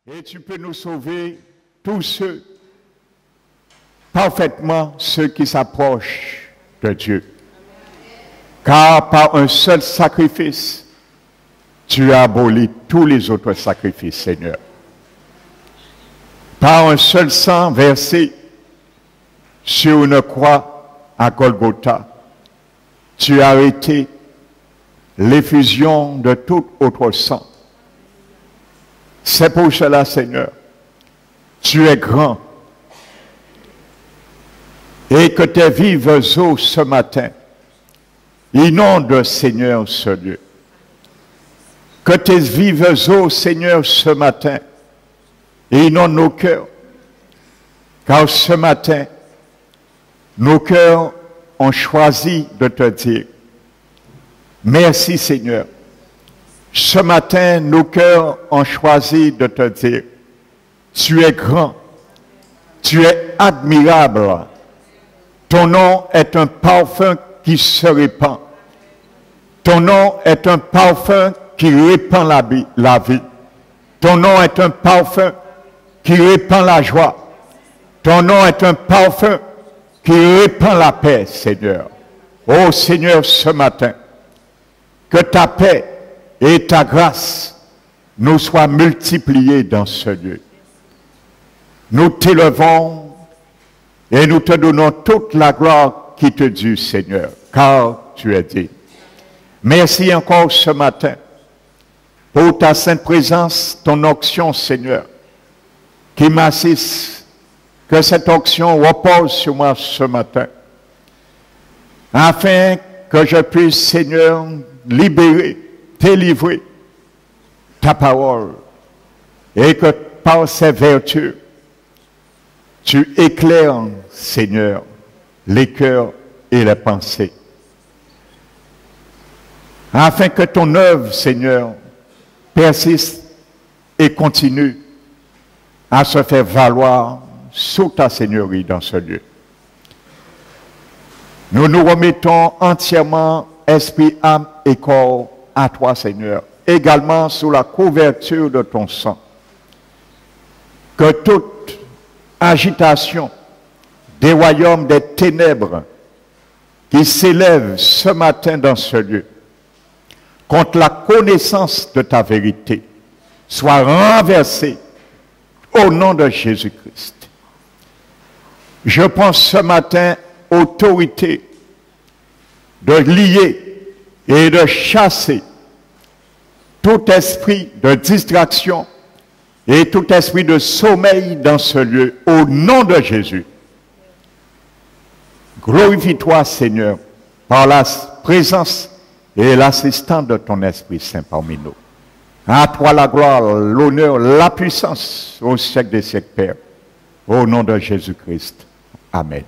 Et tu peux nous sauver tous ceux, parfaitement ceux qui s'approchent de Dieu. Car par un seul sacrifice, tu as aboli tous les autres sacrifices, Seigneur. Par un seul sang versé sur une croix à Golgotha, tu as arrêté l'effusion de tout autre sang. C'est pour cela, Seigneur, tu es grand et que tes vives eaux ce matin inondent, Seigneur, ce lieu. Que tes vives eaux, Seigneur, ce matin inondent nos cœurs, car ce matin, nos cœurs ont choisi de te dire merci, Seigneur. Ce matin, nos cœurs ont choisi de te dire tu es grand, tu es admirable. Ton nom est un parfum qui se répand. Ton nom est un parfum qui répand la vie. Ton nom est un parfum qui répand la joie. Ton nom est un parfum qui répand la paix, Seigneur. Oh Seigneur, ce matin, que ta paix et ta grâce nous soient multipliées dans ce lieu. Nous t'élevons et nous te donnons toute la gloire qui te due, Seigneur, car tu es digne. Merci encore ce matin pour ta sainte présence, ton onction, Seigneur, qui m'assiste, que cette onction repose sur moi ce matin, afin que je puisse, Seigneur, libérer, délivrer ta parole, et que par ces vertus, tu éclaires, Seigneur, les cœurs et les pensées, afin que ton œuvre, Seigneur, persiste et continue à se faire valoir sous ta seigneurie dans ce lieu. Nous nous remettons entièrement, esprit, âme et corps, à toi, Seigneur, également sous la couverture de ton sang. Que toute agitation des royaumes des ténèbres qui s'élèvent ce matin dans ce lieu contre la connaissance de ta vérité soit renversée au nom de Jésus-Christ. Je prends ce matin autorité de lier et de chasser tout esprit de distraction et tout esprit de sommeil dans ce lieu, au nom de Jésus. Glorifie-toi, Seigneur, par la présence et l'assistance de ton Esprit Saint parmi nous. À toi la gloire, l'honneur, la puissance au siècle des siècles, Père. Au nom de Jésus-Christ. Amen.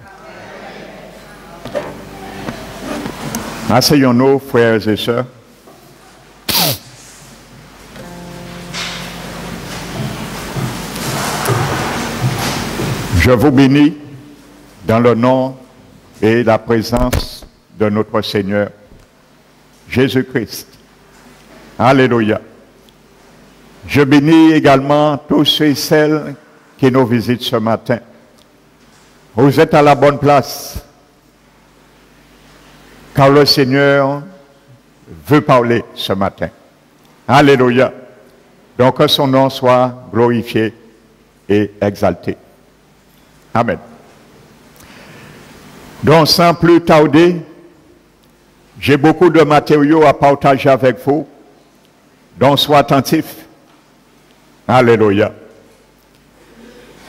Asseyons-nous, frères et sœurs. Je vous bénis dans le nom et la présence de notre Seigneur Jésus-Christ. Alléluia. Je bénis également tous ceux et celles qui nous visitent ce matin. Vous êtes à la bonne place, car le Seigneur veut parler ce matin. Alléluia. Donc que son nom soit glorifié et exalté. Amen. Donc sans plus tarder, j'ai beaucoup de matériaux à partager avec vous, donc sois attentif. Alléluia.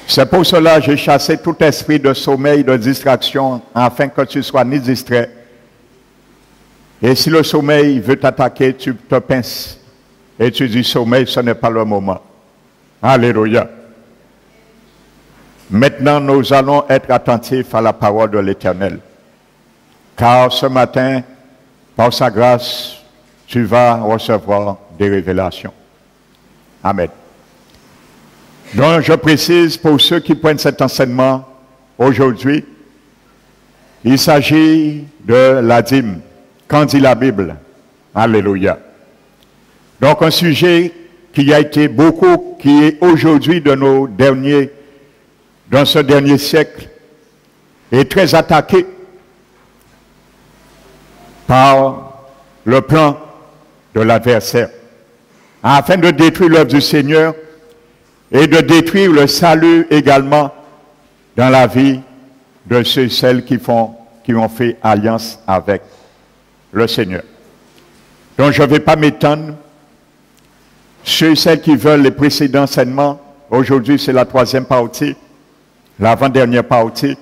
C'est pour cela que j'ai chassé tout esprit de sommeil, de distraction, afin que tu sois ni distrait. Et si le sommeil veut t'attaquer, tu te pinces et tu dis sommeil, ce n'est pas le moment. Alléluia. Maintenant, nous allons être attentifs à la parole de l'Éternel. Car ce matin, par sa grâce, tu vas recevoir des révélations. Amen. Donc, je précise pour ceux qui prennent cet enseignement aujourd'hui, il s'agit de la dîme. Qu'en dit la Bible? Alléluia. Donc, un sujet qui a été beaucoup, qui est aujourd'hui dans ce dernier siècle, est très attaqué par le plan de l'adversaire, afin de détruire l'œuvre du Seigneur et de détruire le salut également dans la vie de ceux et celles qui ont fait alliance avec le Seigneur. Donc je ne vais pas m'étendre. Ceux et celles qui veulent les précédents enseignements, aujourd'hui c'est la 3e partie, l'avant-dernière partie.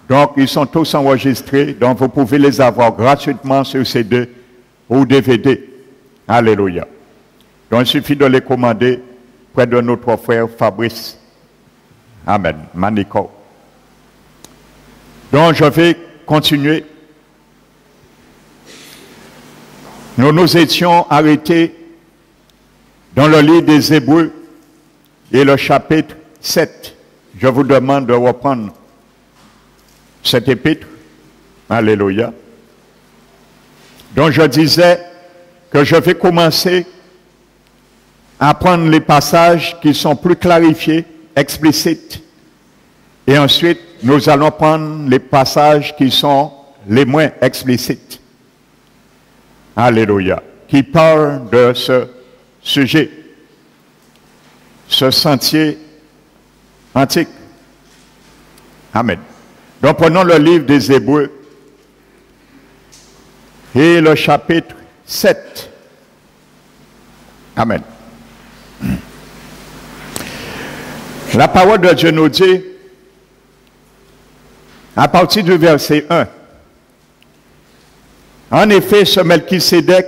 Donc ils sont tous enregistrés, donc vous pouvez les avoir gratuitement sur CD ou DVD. Alléluia. Donc il suffit de les commander près de notre frère Fabrice. Amen. Manico. Donc je vais continuer. Nous étions arrêtés dans le livre des Hébreux et le chapitre 7. Je vous demande de reprendre cet épître. Alléluia. Donc je disais que je vais commencer à prendre les passages qui sont plus clarifiés, explicites. Et ensuite, nous allons prendre les passages qui sont les moins explicites. Alléluia. Qui parlent de ce sujet, ce sentier antique. Amen. Donc prenons le livre des Hébreux et le chapitre 7. Amen. La parole de Dieu nous dit, à partir du verset 1, en effet, ce Melchisédek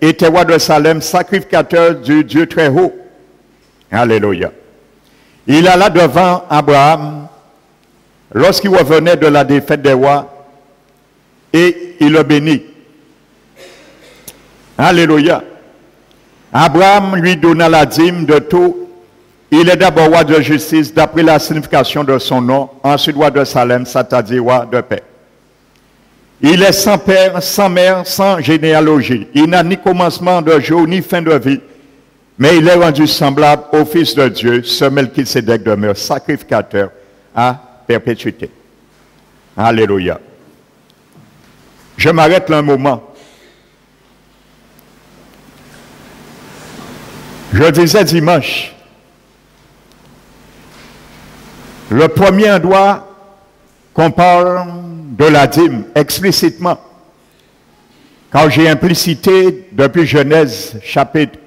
était roi de Salem, sacrificateur du Dieu très haut. Alléluia. Il alla devant Abraham lorsqu'il revenait de la défaite des rois et il le bénit. Alléluia. Abraham lui donna la dîme de tout. Il est d'abord roi de justice d'après la signification de son nom, ensuite roi de Salem, c'est-à-dire roi de paix. Il est sans père, sans mère, sans généalogie. Il n'a ni commencement de jour, ni fin de vie. Mais il est rendu semblable au Fils de Dieu, ce Melchisédek demeure sacrificateur à perpétuité. Alléluia. Je m'arrête là un moment. Je disais dimanche, le premier endroit qu'on parle de la dîme explicitement, quand j'ai implicité depuis Genèse chapitre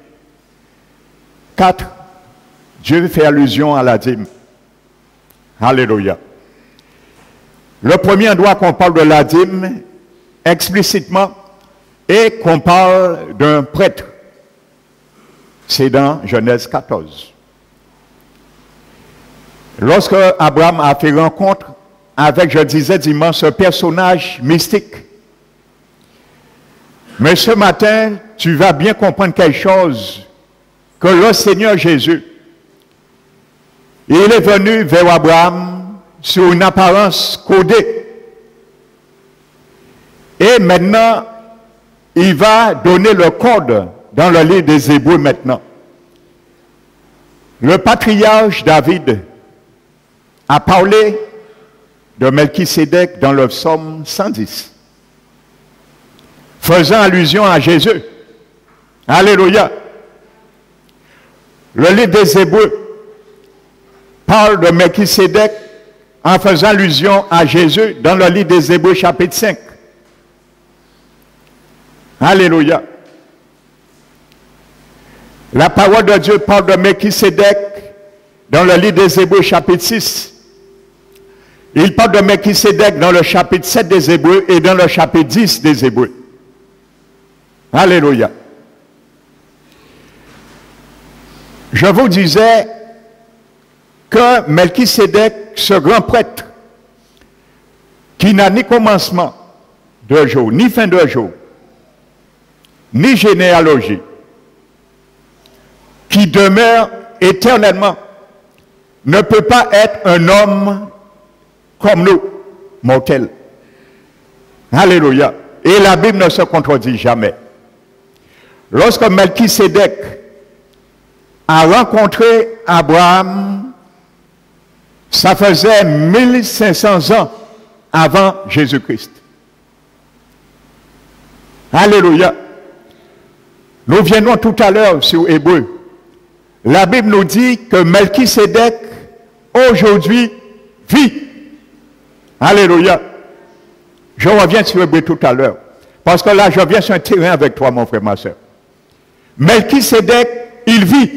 4, Dieu fait allusion à la dîme. Alléluia. Le premier endroit qu'on parle de la dîme explicitement et qu'on parle d'un prêtre, c'est dans Genèse 14. Lorsque Abraham a fait rencontre avec, je disais dimanche, ce personnage mystique. Mais ce matin, tu vas bien comprendre quelque chose, que le Seigneur Jésus, il est venu vers Abraham sur une apparence codée. Et maintenant, il va donner le code dans le livre des Hébreux maintenant. Le patriarche David a parlé de Melchisédek dans le psaume 110, faisant allusion à Jésus. Alléluia. Le livre des Hébreux parle de Melchisédek en faisant allusion à Jésus dans le livre des Hébreux chapitre 5. Alléluia. La parole de Dieu parle de Melchisédek dans le livre des Hébreux chapitre 6. Il parle de Melchisédek dans le chapitre 7 des Hébreux et dans le chapitre 10 des Hébreux. Alléluia. Je vous disais que Melchisédek, ce grand prêtre, qui n'a ni commencement de jour, ni fin de jour, ni généalogie, qui demeure éternellement, ne peut pas être un homme comme nous, mortels. Alléluia. Et la Bible ne se contredit jamais. Lorsque Melchisédek a rencontré Abraham, ça faisait 1500 ans avant Jésus-Christ. Alléluia. Nous viendrons tout à l'heure sur Hébreu. La Bible nous dit que Melchisédek, aujourd'hui, vit. Alléluia. Je reviens sur Hébreu tout à l'heure. Parce que là, je viens sur un terrain avec toi, mon frère, ma soeur. Melchisédek, il vit.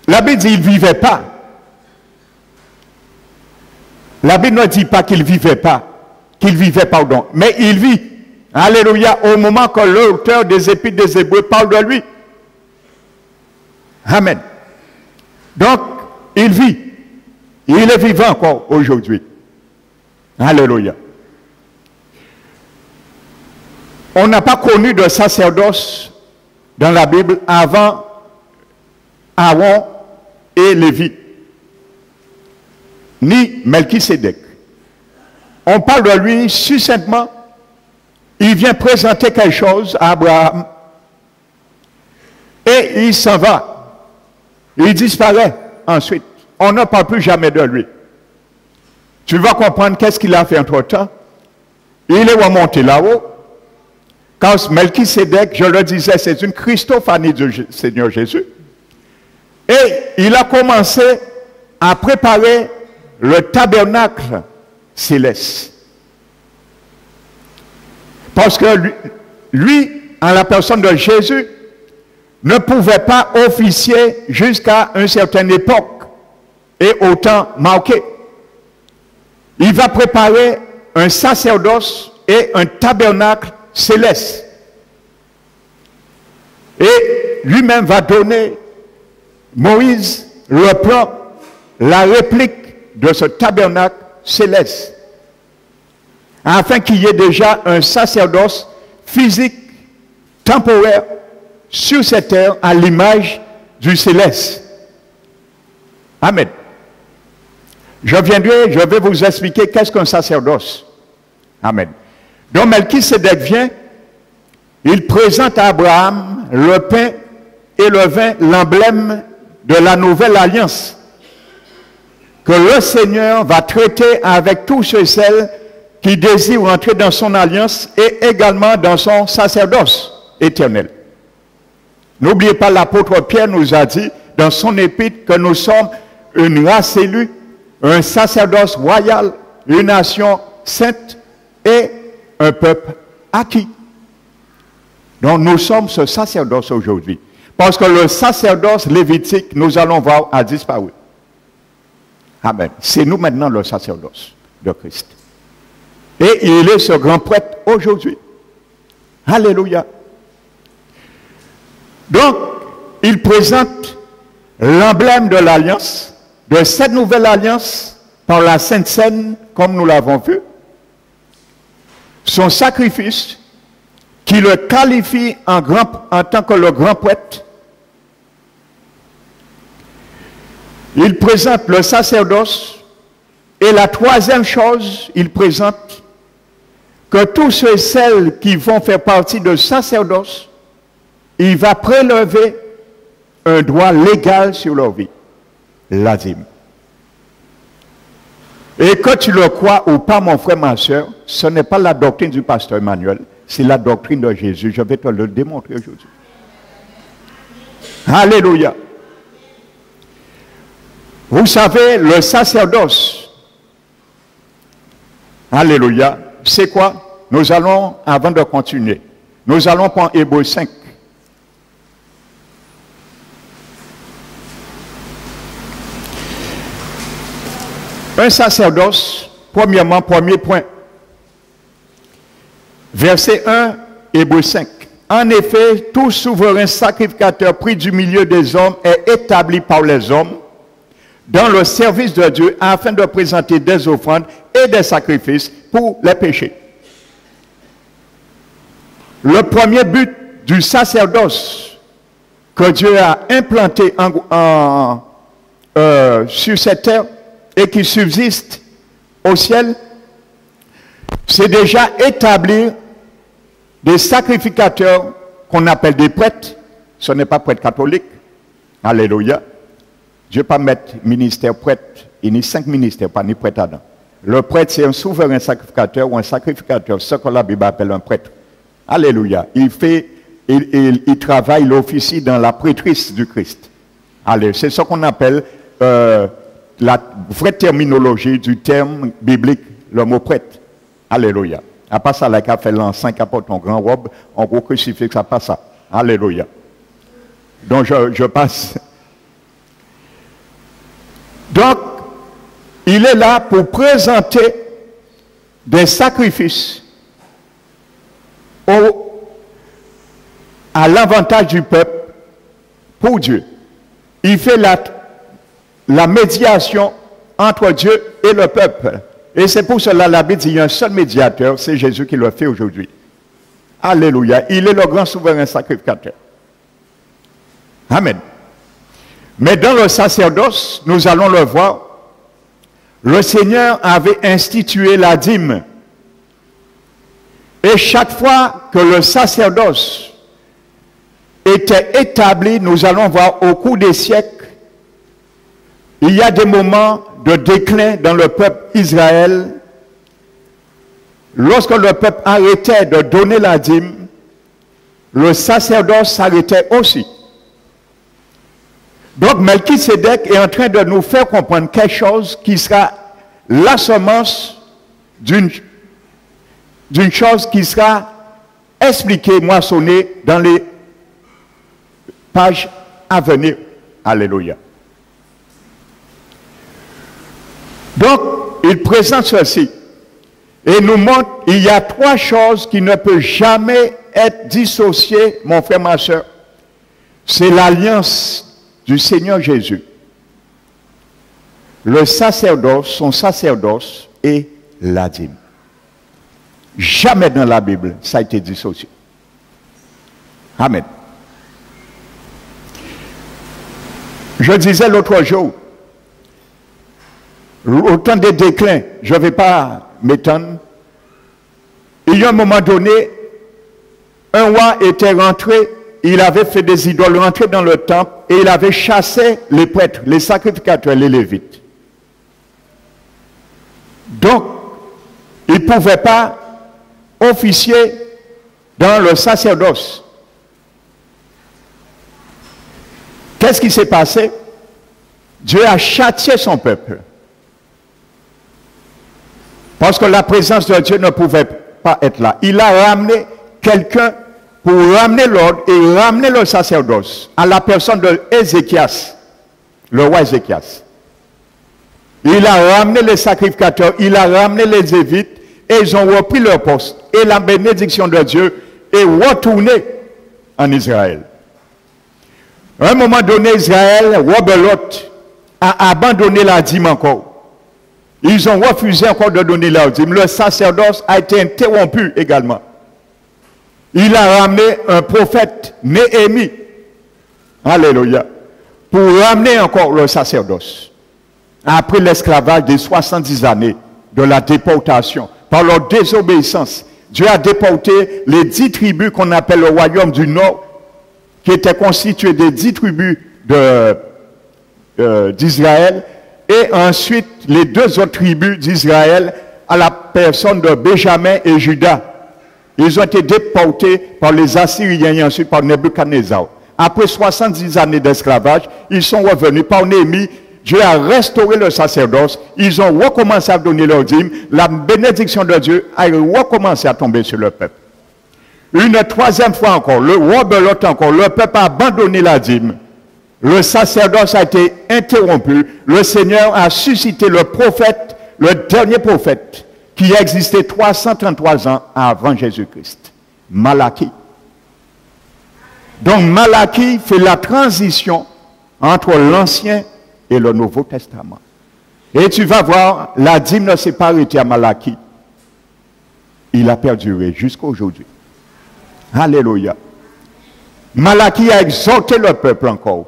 La Bible dit qu'il ne vivait pas. La Bible ne dit pas qu'il ne vivait pas. Qu'il vivait, pardon. Mais il vit. Alléluia. Au moment que l'auteur des Épîtres des Hébreux parle de lui. Amen. Donc, il vit. Il est vivant encore aujourd'hui. Alléluia. On n'a pas connu de sacerdoce dans la Bible avant Aaron et Lévi, ni Melchisédek. On parle de lui succinctement. Il vient présenter quelque chose à Abraham et il s'en va. Il disparaît ensuite. On ne parle plus jamais de lui. Tu vas comprendre qu'est-ce qu'il a fait entre-temps. Il est remonté là-haut. Quand Melchisédek, je le disais, c'est une Christophanie du Seigneur Jésus. Et il a commencé à préparer le tabernacle céleste. Parce que lui, en la personne de Jésus, ne pouvait pas officier jusqu'à une certaine époque et au temps marqué. Il va préparer un sacerdoce et un tabernacle céleste. Et lui-même va donner, Moïse, le plan, la réplique de ce tabernacle céleste. Afin qu'il y ait déjà un sacerdoce physique, temporaire, sur cette terre, à l'image du céleste. Amen. Je vais vous expliquer qu'est-ce qu'un sacerdoce. Amen. Donc Melchisédek vient, il présente à Abraham le pain et le vin, l'emblème de la nouvelle alliance, que le Seigneur va traiter avec tous ceux et celles qui désirent entrer dans son alliance et également dans son sacerdoce éternel. N'oubliez pas, l'apôtre Pierre nous a dit dans son épître que nous sommes une race élue, un sacerdoce royal, une nation sainte et un peuple acquis. Donc nous sommes ce sacerdoce aujourd'hui. Parce que le sacerdoce lévitique, nous allons voir, a disparu. Amen. C'est nous maintenant le sacerdoce de Christ. Et il est ce grand prêtre aujourd'hui. Alléluia. Donc, il présente l'emblème de l'alliance, de cette nouvelle alliance, par la Sainte Seine, comme nous l'avons vu. Son sacrifice, qui le qualifie en tant que le grand prêtre. Il présente le sacerdoce. Et la troisième chose, il présente que tous ceux et celles qui vont faire partie de sacerdoce, il va prélever un droit légal sur leur vie, la dîme. Et que tu le crois ou pas, mon frère, ma soeur, ce n'est pas la doctrine du pasteur Emmanuel, c'est la doctrine de Jésus. Je vais te le démontrer aujourd'hui. Alléluia. Vous savez, le sacerdoce, alléluia, c'est quoi? Nous allons, avant de continuer, nous allons prendre Hébreux 5. Un sacerdoce, premièrement, premier point. Verset 1, Hébreux 5. En effet, tout souverain sacrificateur pris du milieu des hommes est établi par les hommes dans le service de Dieu afin de présenter des offrandes et des sacrifices pour les péchés. Le premier but du sacerdoce que Dieu a implanté sur cette terre et qui subsiste au ciel, c'est déjà établir des sacrificateurs qu'on appelle des prêtres. Ce n'est pas prêtre catholique, Alléluia. Dieu pas mettre ministère prêtre, il y a 5 ministères, pas ni prêtre dedans. Le prêtre, c'est un souverain sacrificateur ou un sacrificateur, ce que la Bible appelle un prêtre. Alléluia. Il travaille, il officie dans la prêtrise du Christ. Allez, c'est ce qu'on appelle la vraie terminologie du terme biblique, le mot prêtre. Alléluia. À part ça, la qui a fait l'enceint, qui apporte une grande robe, en gros crucifix, ça passe ça. Alléluia. Donc je passe. Donc, il est là pour présenter des sacrifices à l'avantage du peuple pour Dieu. Il fait la médiation entre Dieu et le peuple. Et c'est pour cela la Bible dit qu'il y a un seul médiateur, c'est Jésus qui le fait aujourd'hui. Alléluia. Il est le grand souverain sacrificateur. Amen. Mais dans le sacerdoce, nous allons le voir, le Seigneur avait institué la dîme. Et chaque fois que le sacerdoce était établi, nous allons voir au cours des siècles, il y a des moments de déclin dans le peuple Israël. Lorsque le peuple arrêtait de donner la dîme, le sacerdoce s'arrêtait aussi. Donc Melchisédek est en train de nous faire comprendre quelque chose qui sera la semence d'une chose qui sera expliquée, moissonnée dans les pages à venir. Alléluia. Donc, il présente ceci et nous montre qu'il y a 3 choses qui ne peuvent jamais être dissociées, mon frère, ma soeur. C'est l'alliance du Seigneur Jésus, le sacerdoce, son sacerdoce et la dîme. Jamais dans la Bible ça a été dissocié. Amen. Je disais l'autre jour, au temps des déclins, je ne vais pas m'étendre, il y a un moment donné, un roi était rentré, il avait fait des idoles, rentré dans le temple et il avait chassé les prêtres, les sacrificateurs, les lévites. Donc, il ne pouvait pas officier dans le sacerdoce. Qu'est-ce qui s'est passé? Dieu a châtié son peuple. Parce que la présence de Dieu ne pouvait pas être là. Il a ramené quelqu'un pour ramener l'ordre et ramener le sacerdoce à la personne de Ézéchias, le roi Ézéchias. Il a ramené les sacrificateurs, il a ramené les lévites et ils ont repris leur poste. Et la bénédiction de Dieu est retournée en Israël. À un moment donné, Israël, rebelote, a abandonné la dîme encore. Ils ont refusé encore de donner la dîme. Le sacerdoce a été interrompu également. Il a ramené un prophète, Néhémie, alléluia, pour ramener encore le sacerdoce. Après l'esclavage des 70 années de la déportation, par leur désobéissance, Dieu a déporté les 10 tribus qu'on appelle le royaume du Nord, qui étaient constituées des 10 tribus d'Israël, et ensuite les 2 autres tribus d'Israël à la personne de Benjamin et Juda. Ils ont été déportés par les Assyriens et ensuite par Nebuchadnezzar. Après 70 années d'esclavage, ils sont revenus par Néhémie. Dieu a restauré le sacerdoce. Ils ont recommencé à donner leur dîme. La bénédiction de Dieu a recommencé à tomber sur le peuple. Une 3e fois encore, le roi belote encore, le peuple a abandonné la dîme. Le sacerdoce a été interrompu. Le Seigneur a suscité le prophète, le dernier prophète, qui a existé 333 ans avant Jésus-Christ. Malachie. Donc Malachie fait la transition entre l'Ancien et le Nouveau Testament. Et tu vas voir, la dîme ne s'est pas arrêtée à Malachie. Il a perduré jusqu'à aujourd'hui. Alléluia. Malachie a exhorté le peuple encore.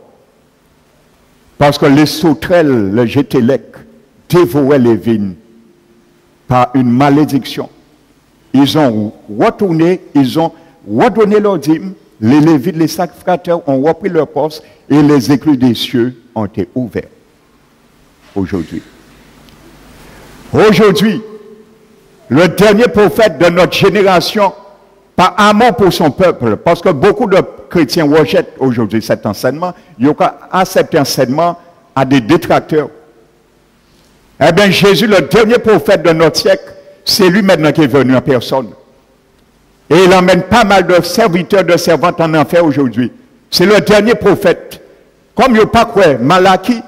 Parce que les sauterelles, les Gétélec, dévoraient les vignes par une malédiction. Ils ont retourné, ils ont redonné leur dîme, les Lévites, les sacrificateurs ont repris leur poste et les écluses des cieux ont été ouverts. Aujourd'hui. Aujourd'hui, le dernier prophète de notre génération, par amour pour son peuple, parce que beaucoup de chrétiens rejettent aujourd'hui cet enseignement, il y a cet enseignement à des détracteurs. Eh bien, Jésus, le dernier prophète de notre siècle, c'est lui maintenant qui est venu en personne. Et il emmène pas mal de serviteurs, de servantes en enfer aujourd'hui. C'est le dernier prophète. Comme il n'y a pas quoi, Malachie,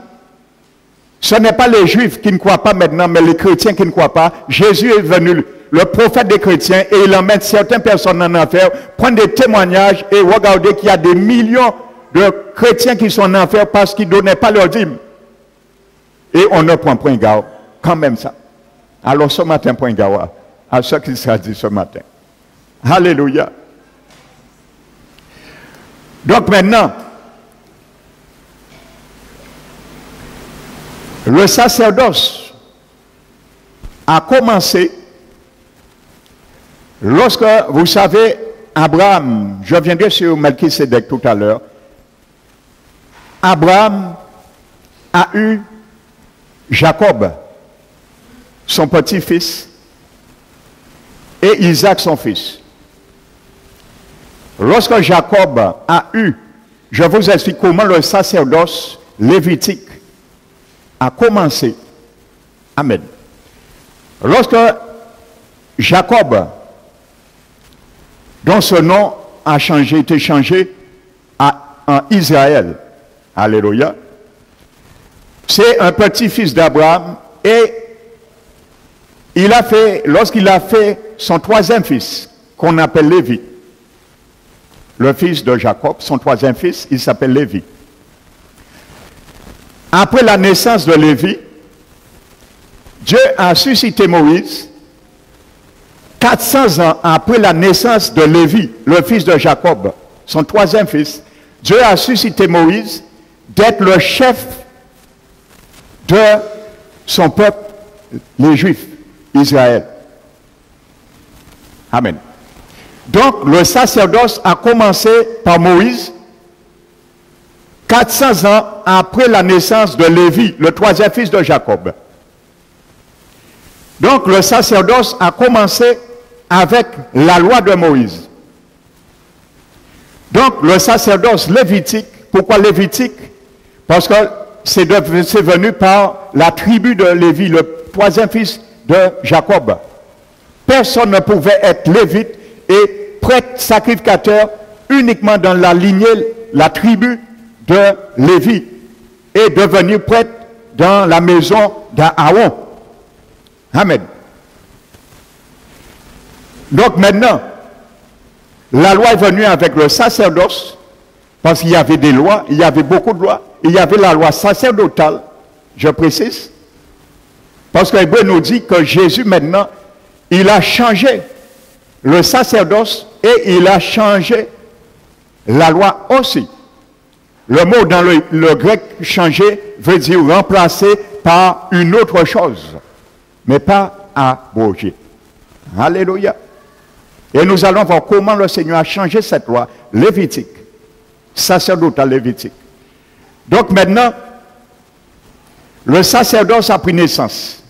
ce n'est pas les Juifs qui ne croient pas maintenant, mais les chrétiens qui ne croient pas. Jésus est venu, le prophète des chrétiens, et il emmène certaines personnes en enfer, prendre des témoignages et regarder qu'il y a des millions de chrétiens qui sont en enfer parce qu'ils ne donnaient pas leur dîme. Et on ne prend point garde, quand même ça. Alors ce matin, point garde à ce qui sera dit ce matin. Alléluia. Donc maintenant, le sacerdoce a commencé lorsque, vous savez, Abraham, je viendrai sur Melchisédek tout à l'heure, Abraham a eu Jacob, son petit-fils, et Isaac, son fils. Lorsque Jacob a eu, je vous explique comment le sacerdoce lévitique a commencé. Amen. Lorsque Jacob, dont ce nom a changé, été changé en Israël, alléluia, c'est un petit-fils d'Abraham et il a fait, lorsqu'il a fait son troisième fils, qu'on appelle Lévi, le fils de Jacob, son troisième fils, il s'appelle Lévi. Après la naissance de Lévi, Dieu a suscité Moïse 400 ans après la naissance de Lévi, le fils de Jacob, son troisième fils. Dieu a suscité Moïse d'être le chef de son peuple, les Juifs, Israël. Amen. Donc, le sacerdoce a commencé par Moïse 400 ans après la naissance de Lévi, le troisième fils de Jacob. Donc, le sacerdoce a commencé avec la loi de Moïse. Donc, le sacerdoce lévitique, pourquoi lévitique? Parce que c'est venu par la tribu de Lévi, le troisième fils de Jacob. Personne ne pouvait être lévite et prêtre sacrificateur uniquement dans la lignée, la tribu de Lévi, et devenir prêtre dans la maison d'Aaron. Amen. Donc maintenant, la loi est venue avec le sacerdoce, parce qu'il y avait des lois, il y avait beaucoup de lois. Il y avait la loi sacerdotale, je précise, parce que l'Hébreu nous dit que Jésus maintenant, il a changé le sacerdoce et il a changé la loi aussi. Le mot dans le grec changer veut dire remplacer par une autre chose, mais pas abroger. Alléluia. Et nous allons voir comment le Seigneur a changé cette loi lévitique, sacerdotale lévitique. Donc maintenant, le sacerdoce a pris naissance.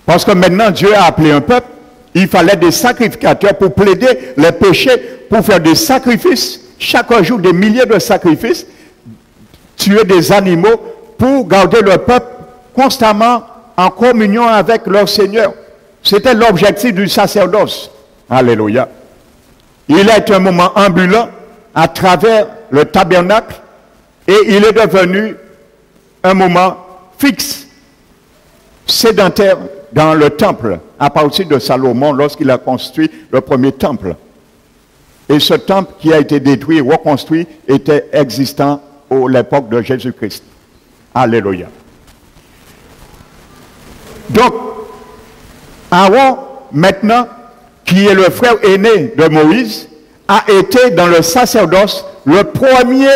Parce que maintenant, Dieu a appelé un peuple, il fallait des sacrificateurs pour plaider les péchés, pour faire des sacrifices, chaque jour des milliers de sacrifices, tuer des animaux, pour garder le peuple constamment en communion avec leur Seigneur. C'était l'objectif du sacerdoce. Alléluia. Il a été un moment ambulant à travers le tabernacle et il est devenu un moment fixe, sédentaire dans le temple à partir de Salomon lorsqu'il a construit le premier temple. Et ce temple qui a été détruit et reconstruit était existant à l'époque de Jésus-Christ. Alléluia. Donc, Aaron, maintenant, qui est le frère aîné de Moïse, a été dans le sacerdoce le premier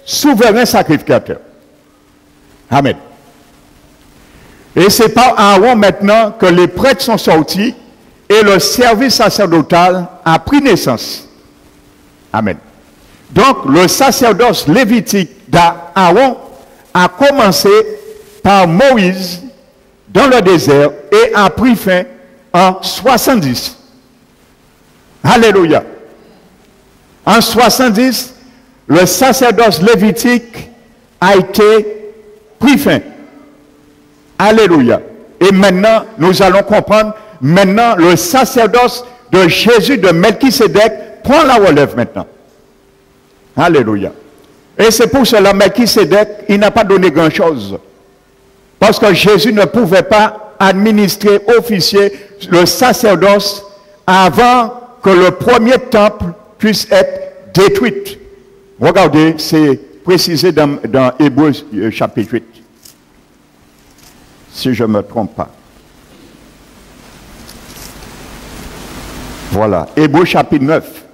souverain sacrificateur. Amen. Et c'est par Aaron maintenant que les prêtres sont sortis et le service sacerdotal a pris naissance. Amen. Donc, le sacerdoce lévitique d'Aaron a commencé par Moïse dans le désert et a pris fin en 70. Alléluia. En 70, le sacerdoce lévitique a été pris fin. Alléluia. Et maintenant, nous allons comprendre, maintenant, le sacerdoce de Jésus de Melchisédek prend la relève maintenant. Alléluia. Et c'est pour cela, Melchisédek, il n'a pas donné grand-chose. Parce que Jésus ne pouvait pas administrer, officier le sacerdoce avant que le premier temple puisse être détruit. Regardez, c'est précisé dans Hébreux chapitre 8. Si je ne me trompe pas. Voilà, Hébreux chapitre 9.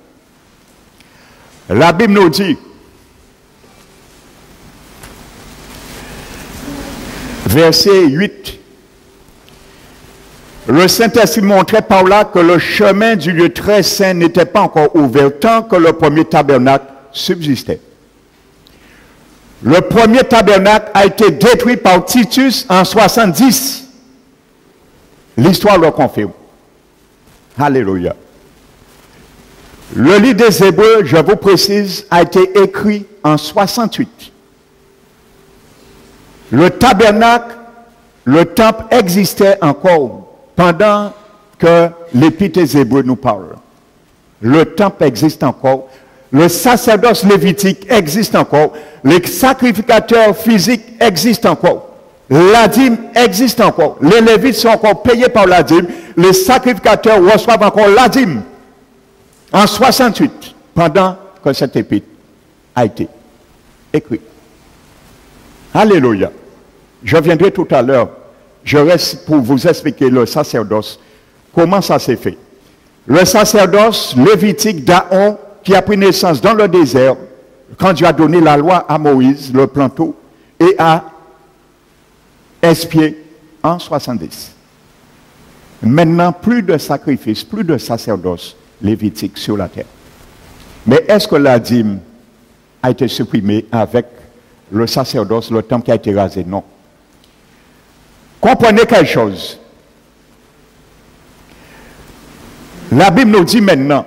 La Bible nous dit, verset 8, le Saint-Esprit montrait par là que le chemin du lieu très saint n'était pas encore ouvert tant que le premier tabernacle subsistait. Le premier tabernacle a été détruit par Titus en 70. L'histoire le confirme. Alléluia. Le livre des Hébreux, je vous précise, a été écrit en 68. Le tabernacle, le temple existait encore pendant que l'Épître des Hébreux nous parle. Le temple existe encore. Le sacerdoce lévitique existe encore. Les sacrificateurs physiques existent encore. La dîme existe encore. Les Lévites sont encore payés par la dîme. Les sacrificateurs reçoivent encore la dîme. En 68, pendant que cette épître a été écrite. Alléluia. Je viendrai tout à l'heure. Je reste pour vous expliquer le sacerdoce. Comment ça s'est fait? Le sacerdoce lévitique d'Aaron qui a pris naissance dans le désert quand Dieu a donné la loi à Moïse, le planteau, et a expié en 70. Maintenant, plus de sacrifices, plus de sacerdoce lévitique sur la terre. Mais est-ce que la dîme a été supprimée avec le sacerdoce, le temple qui a été rasé? Non. Comprenez quelque chose. La Bible nous dit maintenant,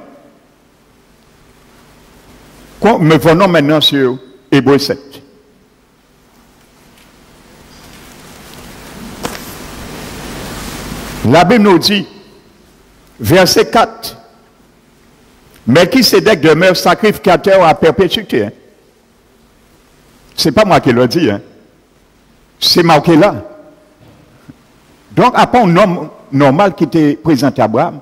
mais venons maintenant sur Hébreux 7. La Bible nous dit, verset 4, Melchisédek demeure sacrificateur à perpétuité. Hein. Ce n'est pas moi qui le dis. Hein. C'est marqué là. Donc, à part un homme normal qui était présenté à Abraham,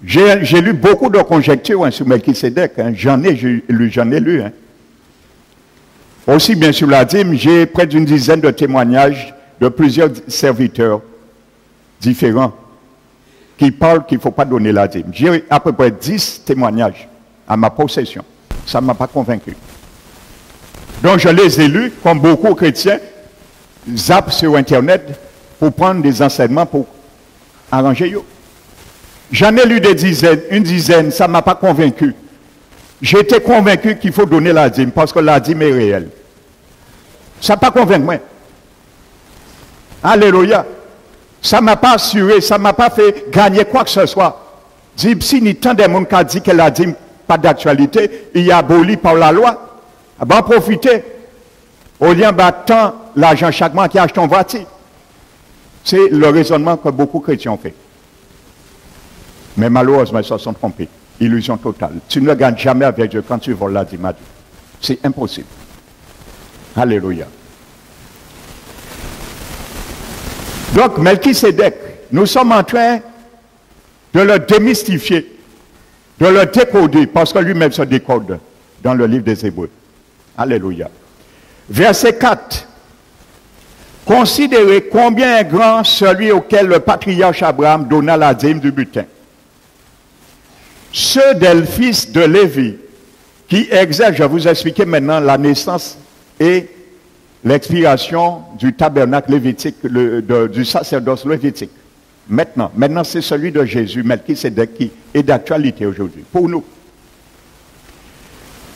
j'ai lu beaucoup de conjectures hein, sur Melchisédek. Hein. J'en ai lu. Hein. Aussi, bien sûr, la dîme, j'ai près d'une dizaine de témoignages de plusieurs serviteurs différents qui parlent qu'il ne faut pas donner la dîme. J'ai à peu près 10 témoignages à ma possession. Ça ne m'a pas convaincu. Donc, je les ai lus, comme beaucoup de chrétiens, zappent sur Internet pour prendre des enseignements pour arranger yo. J'en ai lu une dizaine, ça ne m'a pas convaincu. J'ai été convaincu qu'il faut donner la dîme parce que la dîme est réelle. Ça n'a pas convaincu moi. Alléluia. Ça ne m'a pas assuré, ça ne m'a pas fait gagner quoi que ce soit. Si ni tant de monde qui a dit que la dîme pas d'actualité, il y a aboli par la loi, ben profitez. Au lieu de l'argent chaque mois qui achète une voiture. C'est le raisonnement que beaucoup de chrétiens ont fait. Mais malheureusement, ils se sont trompés. Illusion totale. Tu ne gagnes jamais avec Dieu quand tu voles la dîme à Dieu. C'est impossible. Alléluia. Donc, Melchisédek, nous sommes en train de le démystifier, de le décoder, parce que lui-même se décode dans le livre des Hébreux. Alléluia. Verset 4. Considérez combien est grand celui auquel le patriarche Abraham donna la dîme du butin. Ceux des fils de Lévi qui exercent, je vais vous expliquer maintenant la naissance et l'expiration du tabernacle lévitique, du sacerdoce lévitique. Maintenant c'est celui de Jésus, Melchisédek, qui est d'actualité aujourd'hui, pour nous.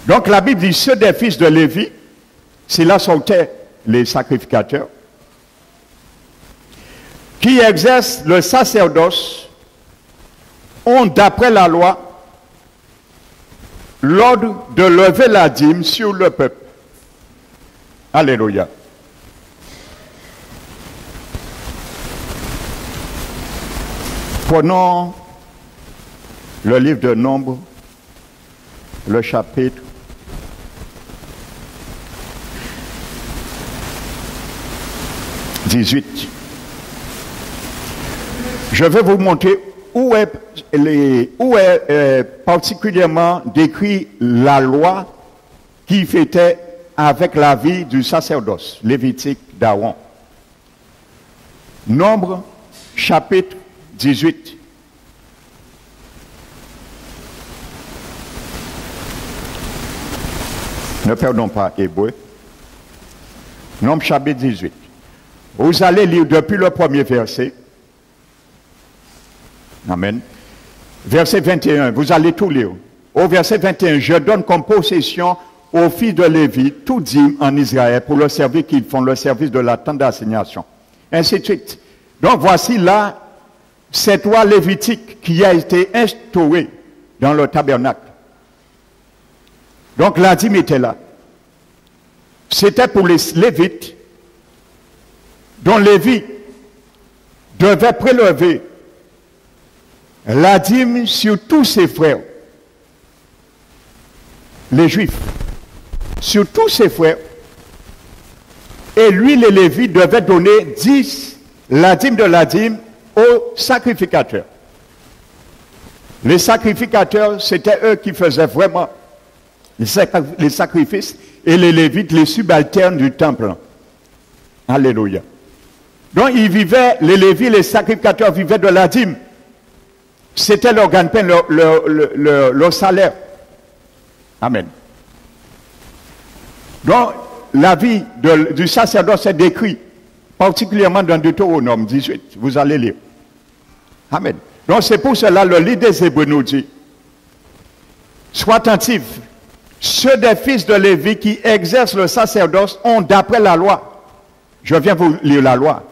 Donc la Bible dit, ceux des fils de Lévi, c'est là sortaient les sacrificateurs, qui exercent le sacerdoce, ont d'après la loi l'ordre de lever la dîme sur le peuple. Alléluia. Prenons le livre de Nombres, le chapitre 18. Je vais vous montrer où est particulièrement décrit la loi qui fêtait avec la vie du sacerdoce lévitique d'Aaron. Nombre, chapitre 18. Ne perdons pas Hébreu. Nombre, chapitre 18. Vous allez lire depuis le premier verset. Amen. Verset 21, vous allez tout lire. Au verset 21, je donne comme possession aux fils de Lévi tout dîme en Israël pour le service qu'ils font, le service de la tente d'assignation. Ainsi de suite. Donc voici là cette loi lévitique qui a été instaurée dans le tabernacle. Donc la dîme était là. C'était pour les Lévites dont Lévi devait prélever la dîme sur tous ses frères, les Juifs, sur tous ses frères, et lui, les Lévites, devaient donner 10, la dîme de la dîme, aux sacrificateurs. Les sacrificateurs, c'était eux qui faisaient vraiment les sacrifices, et les Lévites, les subalternes du temple. Alléluia. Donc, ils vivaient, les Lévites, les sacrificateurs vivaient de la dîme. C'était leur gagne-pain, leur salaire. Amen. Donc, la vie du sacerdoce est décrite, particulièrement dans Deutéronome 18. Vous allez lire. Amen. Donc, c'est pour cela, le livre des Hébreux nous dit, sois attentif, ceux des fils de Lévi qui exercent le sacerdoce ont, d'après la loi, je viens vous lire la loi,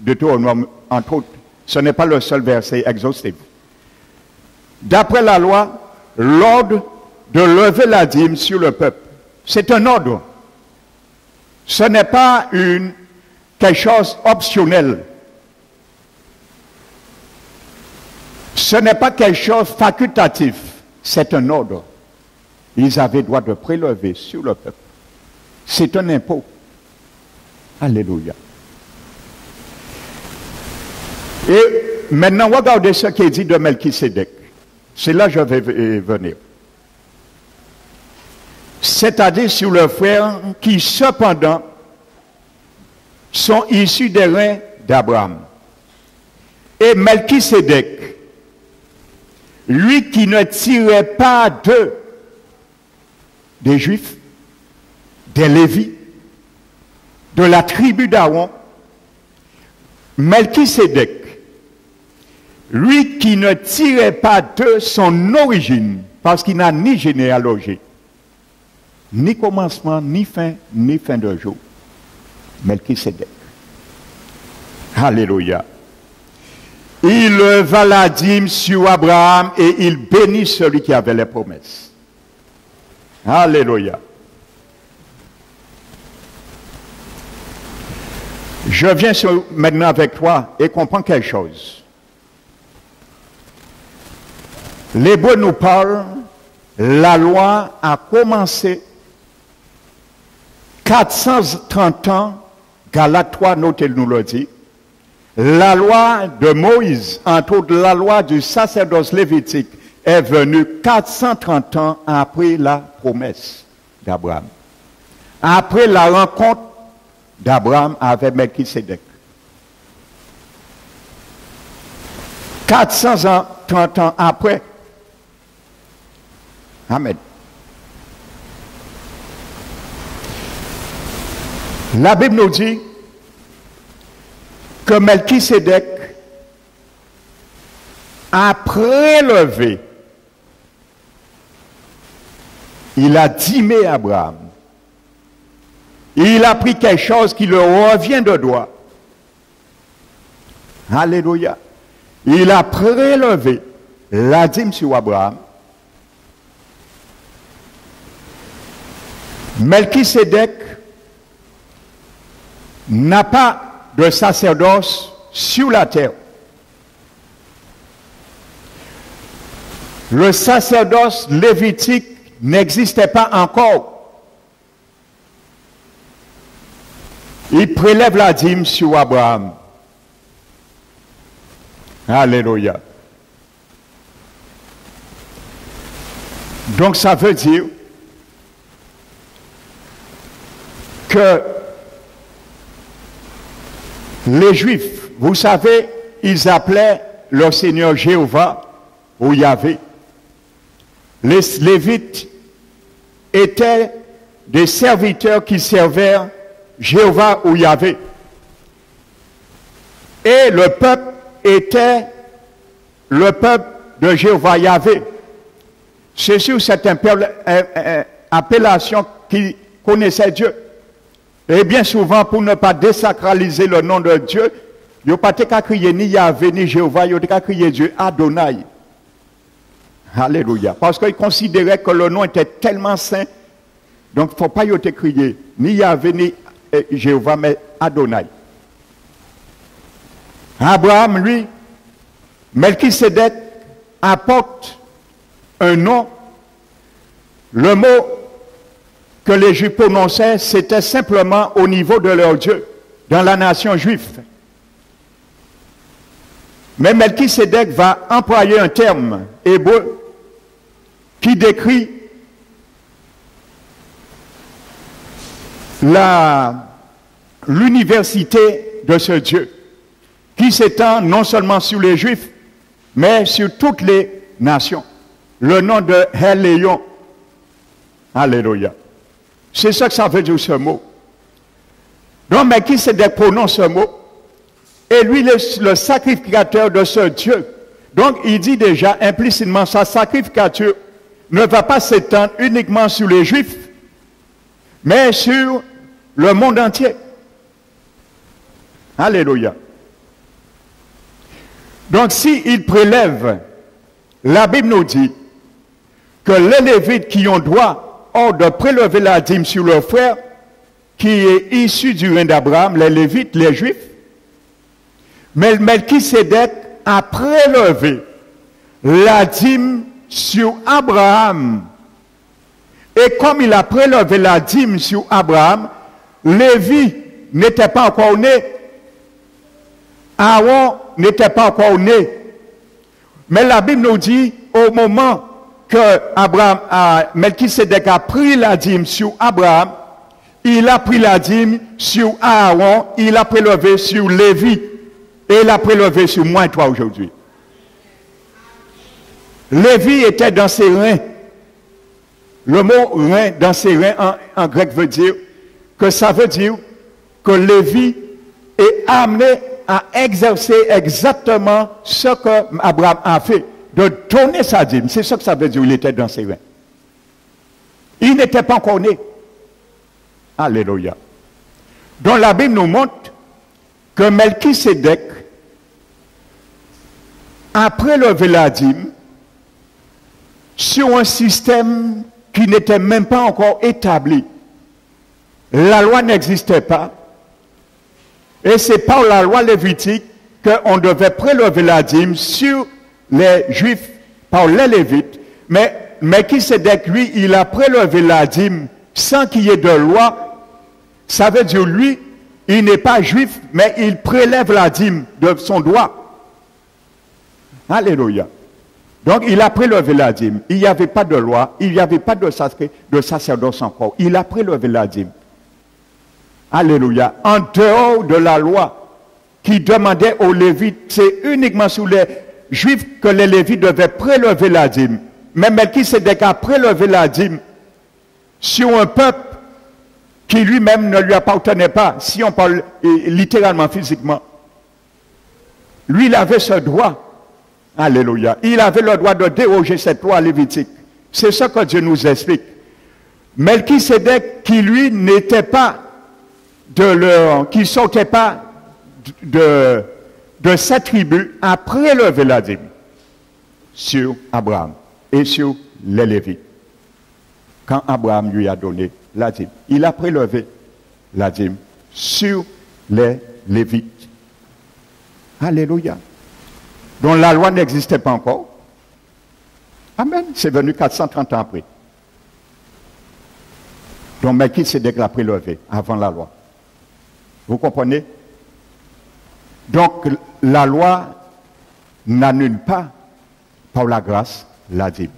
Deutéronome, entre autres, ce n'est pas le seul verset exhaustif. D'après la loi, l'ordre de lever la dîme sur le peuple. C'est un ordre. Ce n'est pas quelque chose optionnel. Ce n'est pas quelque chose facultatif. C'est un ordre. Ils avaient droit de prélever sur le peuple. C'est un impôt. Alléluia. Et maintenant, regardez ce qui est dit de Melchisédek. C'est là que je vais venir. C'est-à-dire sur le frère qui, cependant, sont issus des reins d'Abraham. Et Melchisédek, lui qui ne tirait pas des Juifs, des Lévites, de la tribu d'Aaron, Melchisédek, lui qui ne tirait pas de son origine, parce qu'il n'a ni généalogie, ni commencement, ni fin de jour. Melchisédek. Alléluia. Il leva la dîme sur Abraham et il bénit celui qui avait les promesses. Alléluia. Je viens maintenant avec toi et comprends quelque chose. L'Hébreu nous parle, la loi a commencé 430 ans, Galates 3, notez-nous le dit. La loi de Moïse, entre autres la loi du sacerdoce lévitique, est venue 430 ans après la promesse d'Abraham. Après la rencontre d'Abraham avec Melchisédek. 430 ans après. Amen. La Bible nous dit que Melchisédek a prélevé, il a dîmé Abraham. Il a pris quelque chose qui le revient de droit. Alléluia. Il a prélevé la dîme sur Abraham. Melchisédek n'a pas de sacerdoce sur la terre. Le sacerdoce lévitique n'existait pas encore. Il prélève la dîme sur Abraham. Alléluia. Donc ça veut dire que les Juifs, vous savez, ils appelaient leur Seigneur Jéhovah ou Yahvé. Les Lévites étaient des serviteurs qui servaient Jéhovah ou Yahvé. Et le peuple était le peuple de Jéhovah Yahvé. C'est sur cette appellation qui connaissait Dieu. Et bien souvent, pour ne pas désacraliser le nom de Dieu, il n'y a pas qu'à crier ni Yahvé ni Jéhovah, il y a qu'à crier Dieu Adonai. Alléluia. Parce qu'ils considéraient que le nom était tellement saint, donc il ne faut pas y crier ni Yahvé ni Jéhovah, mais Adonai. Abraham, lui, Melchisédek apporte un nom. Le mot que les Juifs prononçaient, c'était simplement au niveau de leur Dieu, dans la nation juive. Mais Melchisédek va employer un terme hébreu qui décrit l'université de ce Dieu, qui s'étend non seulement sur les Juifs, mais sur toutes les nations. Le nom de Héléon. Alléluia. C'est ça que ça veut dire ce mot. Donc, Melchisédek prononce ce mot, et lui, le sacrificateur de ce Dieu. Donc, il dit déjà implicitement, sa sacrificature ne va pas s'étendre uniquement sur les Juifs, mais sur le monde entier. Alléluia. Donc, s'il prélève, la Bible nous dit que les Lévites qui ont droit de prélever la dîme sur leur frère, qui est issu du règne d'Abraham, les Lévites, les Juifs, mais Melchisédek a prélevé la dîme sur Abraham. Et comme il a prélevé la dîme sur Abraham, Lévi n'était pas encore né. Aaron n'était pas encore né. Mais la Bible nous dit, au moment que Melchisédek a pris la dîme sur Abraham, il a pris la dîme sur Aaron, il a prélevé sur Lévi, et il a prélevé sur moi et toi aujourd'hui. Lévi était dans ses reins. Le mot rein dans ses reins en grec veut dire que ça veut dire que Lévi est amené à exercer exactement ce que Abraham a fait, de donner sa dîme. C'est ça que ça veut dire, il était dans ses reins. Il n'était pas encore né. Alléluia. Donc la Bible nous montre que Melchisédek a prélevé la dîme sur un système qui n'était même pas encore établi. La loi n'existait pas. Et c'est par la loi lévitique qu'on devait prélever la dîme sur les Juifs par les Lévites. Mais Melchisédek, lui, il a prélevé la dîme sans qu'il y ait de loi. Ça veut dire, lui, il n'est pas juif, mais il prélève la dîme de son droit. Alléluia. Donc, il a prélevé la dîme. Il n'y avait pas de loi, il n'y avait pas de sacerdoce encore. Il a prélevé la dîme. Alléluia. En dehors de la loi qui demandait aux Lévites, c'est uniquement sous les Juifs que les Lévites devaient prélever la dîme. Mais Melchisédek a prélevé la dîme sur un peuple qui lui-même ne lui appartenait pas, si on parle littéralement, physiquement. Lui, il avait ce droit. Alléluia. Il avait le droit de déroger cette loi lévitique. C'est ce que Dieu nous explique. Melchisédek, qui lui n'était pas qui sortait pas de cette tribu, a prélevé la dîme sur Abraham et sur les Lévites. Quand Abraham lui a donné la dîme, il a prélevé la dîme sur les Lévites. Alléluia. Donc la loi n'existait pas encore. Amen. C'est venu 430 ans après. Donc Melchisédek l'a prélevé avant la loi. Vous comprenez? Donc la loi n'annule pas par la grâce la dîme.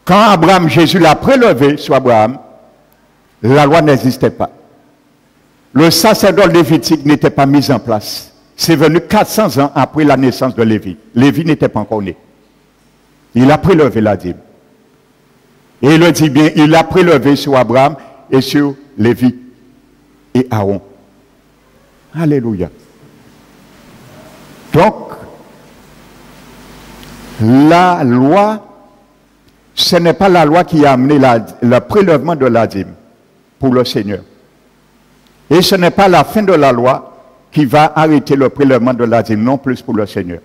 Quand Abraham, Jésus l'a prélevé sur Abraham, la loi n'existait pas. Le sacerdoce lévitique n'était pas mis en place. C'est venu 400 ans après la naissance de Lévi. Lévi n'était pas encore né. Il a prélevé la dîme. Et il le dit bien, il a prélevé sur Abraham et sur Lévi et Aaron. Alléluia. Donc, la loi, ce n'est pas la loi qui a amené le prélèvement de la dîme pour le Seigneur. Et ce n'est pas la fin de la loi qui va arrêter le prélèvement de la dîme, non plus pour le Seigneur.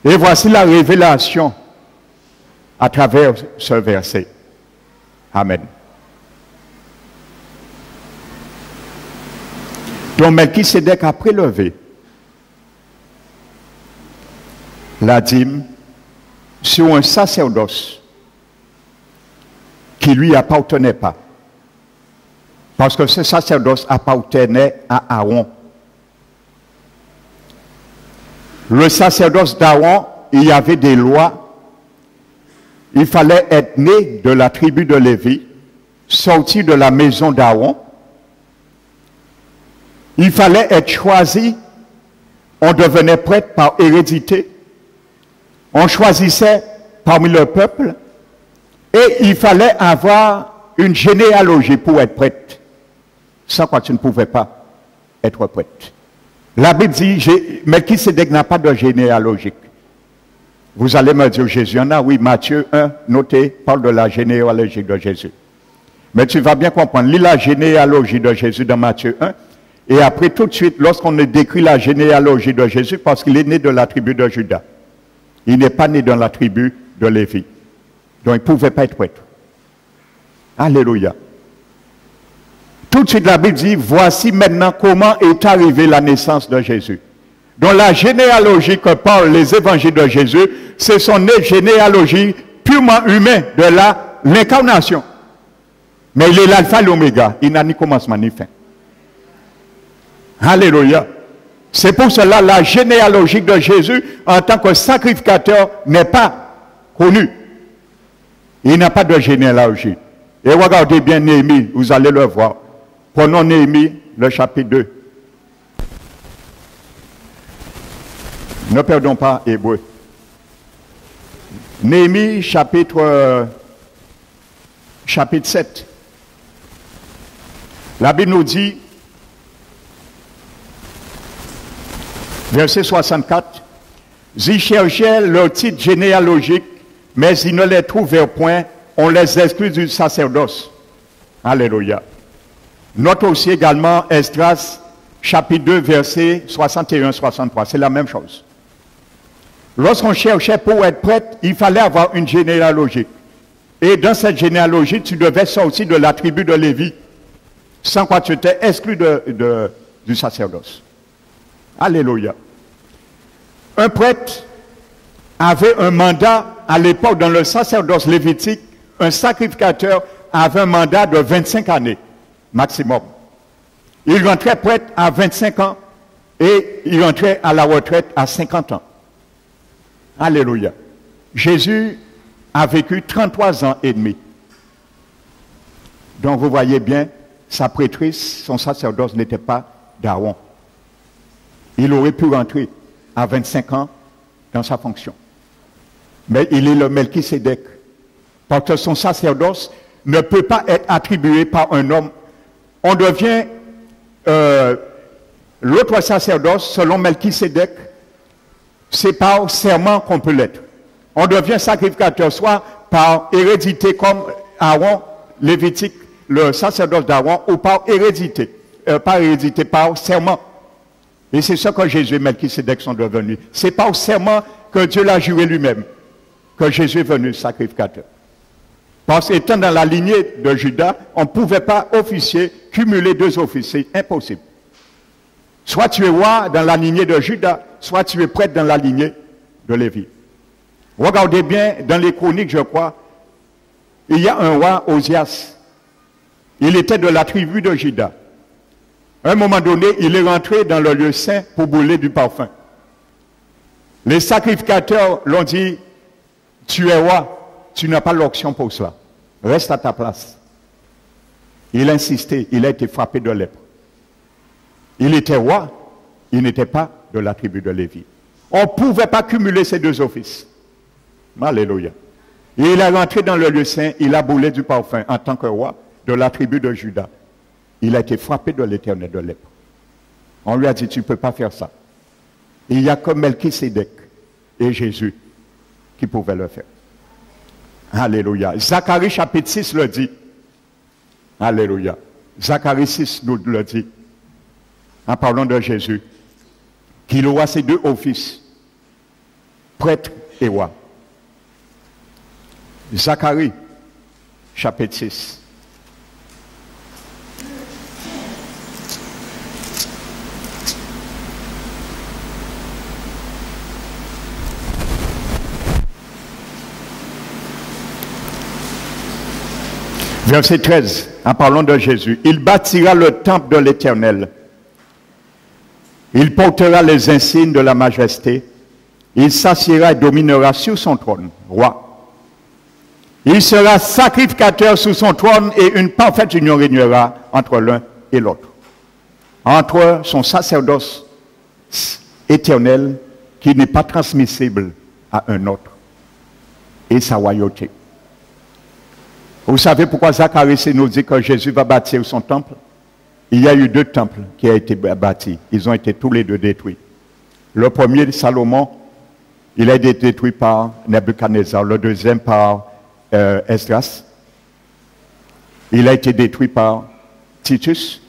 Et voici la révélation à travers ce verset. Amen. Donc Melchisédek a prélevé la dîme sur un sacerdoce qui lui appartenait pas. Parce que ce sacerdoce appartenait à Aaron. Le sacerdoce d'Aaron, il y avait des lois. Il fallait être né de la tribu de Lévi, sorti de la maison d'Aaron. Il fallait être choisi. On devenait prêtre par hérédité. On choisissait parmi le peuple. Et il fallait avoir une généalogie pour être prêtre. Sans quoi tu ne pouvais pas être prêtre. La Bible dit, Melchisédek n'a pas de généalogie. Vous allez me dire, Jésus en a, oui, Matthieu 1, notez, parle de la généalogie de Jésus. Mais tu vas bien comprendre, lis la généalogie de Jésus dans Matthieu 1, et après tout de suite, lorsqu'on décrit la généalogie de Jésus, parce qu'il est né de la tribu de Juda, il n'est pas né dans la tribu de Lévi. Donc il ne pouvait pas être prêtre. Alléluia. Tout de suite, la Bible dit, voici maintenant comment est arrivée la naissance de Jésus. Donc la généalogie que parlent les évangiles de Jésus, ce sont des généalogies purement humaines de l'incarnation. Mais il est l'alpha et l'oméga, il n'a ni commencement ni fin. Alléluia. C'est pour cela la généalogie de Jésus en tant que sacrificateur n'est pas connue. Il n'a pas de généalogie. Et regardez bien Néhémie, vous allez le voir. Prenons Néhémie, le chapitre 2. Ne perdons pas Hébreu. Néhémie, chapitre 7. La Bible nous dit, verset 64, ils cherchaient leur titre généalogique, mais ils ne les trouvèrent point, on les exclut du sacerdoce. Alléluia. Note aussi également Esdras, chapitre 2, verset 61-63, c'est la même chose. Lorsqu'on cherchait pour être prêtre, il fallait avoir une généalogie. Et dans cette généalogie, tu devais sortir de la tribu de Lévi, sans quoi tu étais exclu du sacerdoce. Alléluia. Un prêtre avait un mandat à l'époque dans le sacerdoce lévitique, un sacrificateur avait un mandat de 25 années maximum. Il rentrait prêtre à 25 ans et il rentrait à la retraite à 50 ans. Alléluia. Jésus a vécu 33 ans et demi. Donc vous voyez bien, sa prêtrise, son sacerdoce n'était pas d'Aaron. Il aurait pu rentrer à 25 ans dans sa fonction. Mais il est le Melchisédek. Parce que son sacerdoce ne peut pas être attribué par un homme. On devient l'autre sacerdoce, selon Melchisédek, c'est par serment qu'on peut l'être. On devient sacrificateur soit par hérédité comme Aaron, Lévitique, le sacerdoce d'Aaron, ou par hérédité, par serment. Et c'est ça que Jésus et Melchisédek sont devenus. C'est par serment que Dieu l'a juré lui-même, que Jésus est venu sacrificateur. Parce qu'étant dans la lignée de Judas, on ne pouvait pas officier, cumuler deux officiers, impossible. Soit tu es roi dans la lignée de Judas, soit tu es prêtre dans la lignée de Lévi. Regardez bien, dans les chroniques, je crois, il y a un roi, Osias. Il était de la tribu de Juda. À un moment donné, il est rentré dans le lieu saint pour brûler du parfum. Les sacrificateurs l'ont dit, tu es roi, tu n'as pas l'option pour cela. Reste à ta place. Il a insisté, il a été frappé de lèpre. Il était roi, il n'était pas de la tribu de Lévi. On ne pouvait pas cumuler ces deux offices. Alléluia. Et il est rentré dans le lieu saint, il a brûlé du parfum en tant que roi de la tribu de Juda. Il a été frappé de l'Éternel de lèpre. On lui a dit, tu ne peux pas faire ça. Et il n'y a que Melchisédek et Jésus qui pouvaient le faire. Alléluia. Zacharie chapitre 6 le dit. Alléluia. Zacharie 6 nous le dit. En parlant de Jésus. Qu'il aura ces deux offices. Prêtre et roi. Zacharie chapitre 6. Verset 13, en parlant de Jésus. Il bâtira le temple de l'Éternel. Il portera les insignes de la majesté. Il s'assiera et dominera sur son trône, roi. Il sera sacrificateur sur son trône et une parfaite union régnera entre l'un et l'autre. Entre son sacerdoce éternel qui n'est pas transmissible à un autre et sa royauté. Vous savez pourquoi Zacharie nous dit que Jésus va bâtir son temple? Il y a eu deux temples qui ont été bâtis. Ils ont été tous les deux détruits. Le premier, Salomon, il a été détruit par Nebuchadnezzar. Le deuxième par Esdras. Il a été détruit par Titus.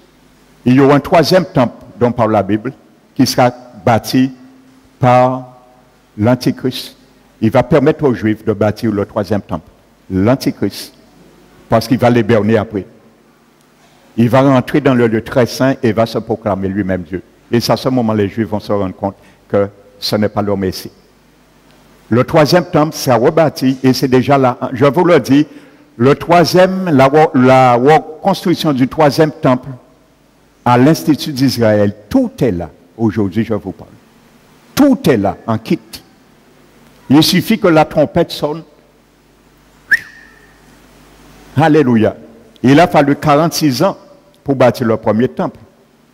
Il y aura un troisième temple dont parle la Bible qui sera bâti par l'Antichrist. Il va permettre aux Juifs de bâtir le troisième temple. L'Antichrist. Parce qu'il va les berner après. Il va rentrer dans le lieu très saint et va se proclamer lui-même Dieu. Et c'est à ce moment les Juifs vont se rendre compte que ce n'est pas leur Messie. Le troisième temple sera rebâti et c'est déjà là. Je vous le dis, le troisième, la reconstruction du troisième temple à l'Institut d'Israël, tout est là. Aujourd'hui, je vous parle. Tout est là, en kit. Il suffit que la trompette sonne. Alléluia. Il a fallu 46 ans pour bâtir le premier temple.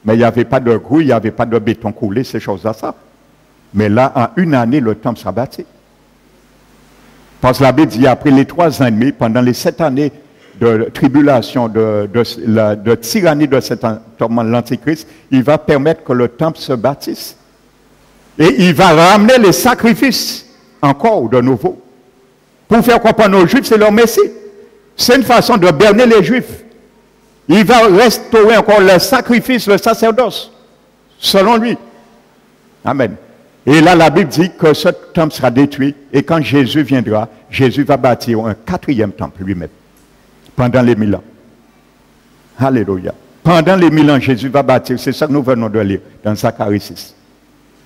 Mais il n'y avait pas de grue, il n'y avait pas de béton coulé, ces choses-là. Ça. Mais là, en une année, le temple sera bâti. Parce que la Bible dit, après les 3 ans et demi, pendant les 7 années de tribulation, de tyrannie de cet tourment de l'Antichrist, il va permettre que le temple se bâtisse. Et il va ramener les sacrifices, encore de nouveau. Pour faire comprendre aux Juifs, c'est leur Messie. C'est une façon de berner les Juifs. Il va restaurer encore le sacrifice, le sacerdoce, selon lui. Amen. Et là, la Bible dit que ce temple sera détruit. Et quand Jésus viendra, Jésus va bâtir un 4e temple lui-même. Pendant les 1000 ans. Alléluia. Pendant les 1000 ans, Jésus va bâtir. C'est ça que nous venons de lire dans Zacharie 6.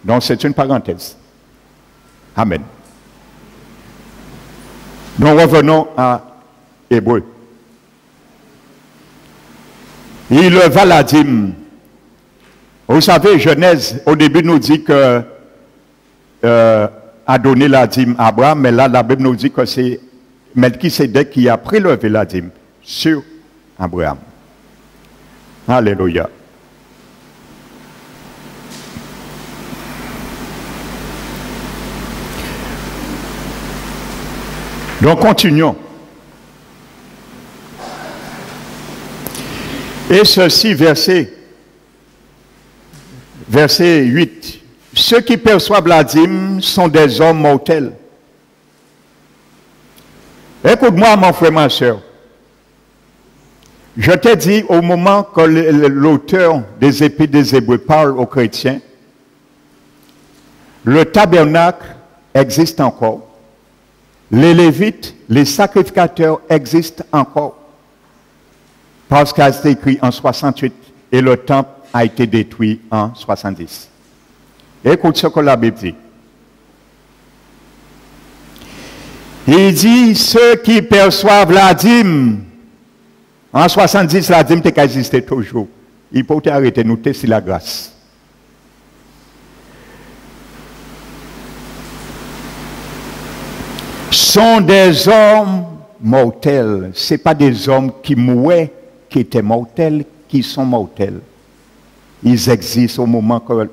Donc c'est une parenthèse. Amen. Donc revenons à Hébreu. Il leva la dîme. Vous savez, Genèse, au début, nous dit que a donné la dîme à Abraham, mais là, la Bible nous dit que c'est Melchisédek qui a prélevé la dîme sur Abraham. Alléluia. Donc, continuons. Et ceci, verset 8. Ceux qui perçoivent la dîme sont des hommes mortels. Écoute-moi, mon frère, ma soeur. Je t'ai dit, au moment que l'auteur des Épîtres des Hébreux parle aux chrétiens, le tabernacle existe encore. Les Lévites, les sacrificateurs existent encore. Parce qu'il a été écrit en 68 et le temple a été détruit en 70. Écoute ce que la Bible dit. Il dit, ceux qui perçoivent la dîme, en 70, la dîme a existé toujours. Il faut arrêter de noter si la grâce. Sont des hommes mortels. Ce n'est pas des hommes qui mouraient, qui étaient mortels, qui sont mortels. Ils existent au moment que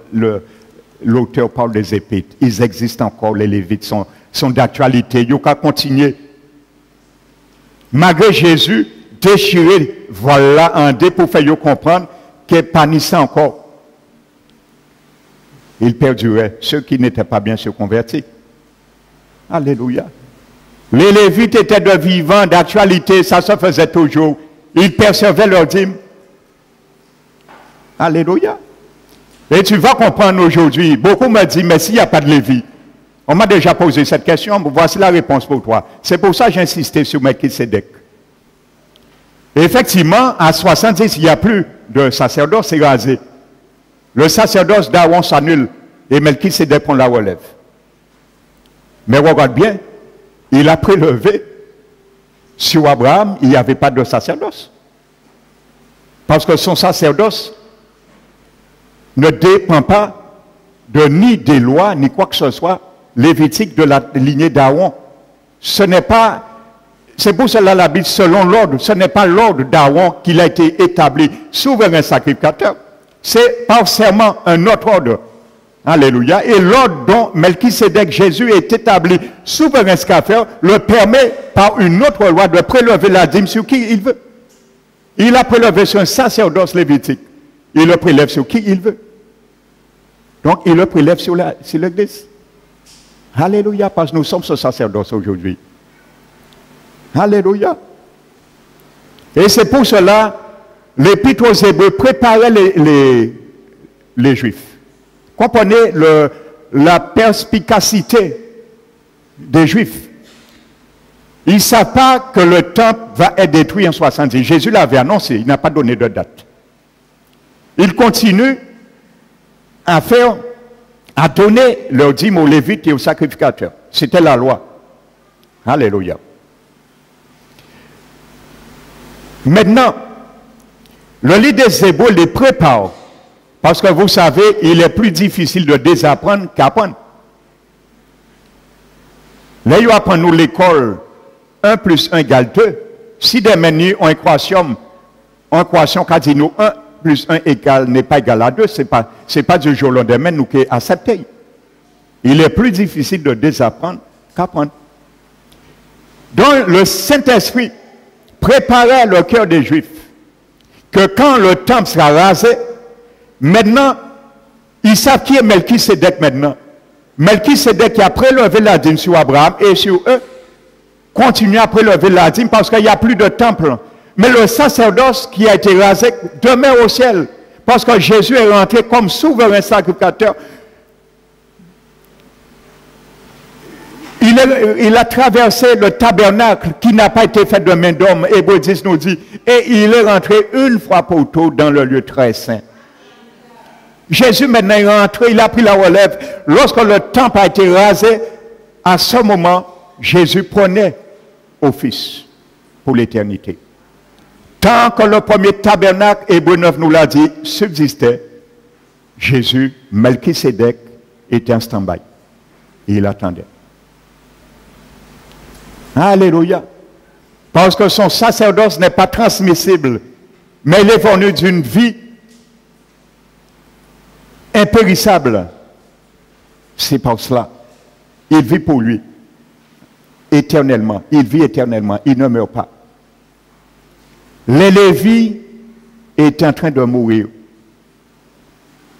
l'auteur parle des Épîtres. Ils existent encore, les Lévites sont d'actualité. Ils ont qu'à continuer. Malgré Jésus, déchiré, voilà un dé pour faire comprendre qu'il pâlissait encore. Il perdurait ceux qui n'étaient pas bien se convertis. Alléluia. Les Lévites étaient de vivants, d'actualité, ça se faisait toujours. Ils percevaient leur dîme. Alléluia. Et tu vas comprendre aujourd'hui, beaucoup me disent, mais s'il n'y a pas de Lévi, on m'a déjà posé cette question, voici la réponse pour toi. C'est pour ça que j'ai insisté sur Melchisédek. Effectivement, à 70, il n'y a plus de sacerdoce, c'est rasé. Le sacerdoce d'Aaron s'annule et Melchisédek prend la relève. Mais regarde bien, il a prélevé sur Abraham, il n'y avait pas de sacerdoce. Parce que son sacerdoce ne dépend pas ni des lois, ni quoi que ce soit lévitique de la lignée d'Aaron. Ce n'est pas, c'est pour cela la Bible, selon l'ordre, ce n'est pas l'ordre d'Aaron qu'il a été établi souverain sacrificateur. C'est par serment un autre ordre. Alléluia. Et l'ordre dont Melchisédek, Jésus, est établi souverain sacrificateur, le permet par une autre loi de prélever la dîme sur qui il veut. Il a prélevé sur un sacerdoce lévitique. Il le prélève sur qui il veut. Donc, il le prélève sur l'Église. Alléluia, parce que nous sommes ce sacerdoce aujourd'hui. Alléluia. Et c'est pour cela, l'Épître aux Hébreux préparait les Juifs. Comprenez la perspicacité des Juifs. Ils ne savent pas que le temple va être détruit en 70. Jésus l'avait annoncé, il n'a pas donné de date. Ils continuent à donner leur dîme aux Lévites et aux sacrificateurs. C'était la loi. Alléluia. Maintenant, le livre des Hébreux les prépare. Parce que vous savez, il est plus difficile de désapprendre qu'apprendre. Là, ils apprennent nous l'école 1 plus 1 égale 2. Si des menus ont une équation qui dit nous 1 plus 1 n'est pas égal à 2, ce n'est pas du jour au lendemain nous qui acceptons. Il est plus difficile de désapprendre qu'apprendre. Donc, le Saint-Esprit préparait le cœur des Juifs que quand le temple sera rasé, maintenant, ils savent qui est Melchisédek maintenant. Melchisédek qui a prélevé la dîme sur Abraham et sur eux, continue à prélever la dîme parce qu'il n'y a plus de temple. Mais le sacerdoce qui a été rasé demeure au ciel parce que Jésus est rentré comme souverain sacrificateur. Il a traversé le tabernacle qui n'a pas été fait de main d'homme. Hébreux 10 nous dit, et il est rentré une fois pour toutes dans le lieu très saint. Jésus maintenant est rentré, il a pris la relève. Lorsque le temple a été rasé, à ce moment, Jésus prenait office pour l'éternité. Tant que le premier tabernacle, Hébreux 9 nous l'a dit, subsistait, Jésus, Melchisédek, était en stand-by. Et il attendait. Alléluia. Parce que son sacerdoce n'est pas transmissible, mais il est venu d'une vie impérissable. C'est pour cela. Il vit pour lui. Éternellement. Il vit éternellement. Il ne meurt pas. Les Lévites étaient en train de mourir.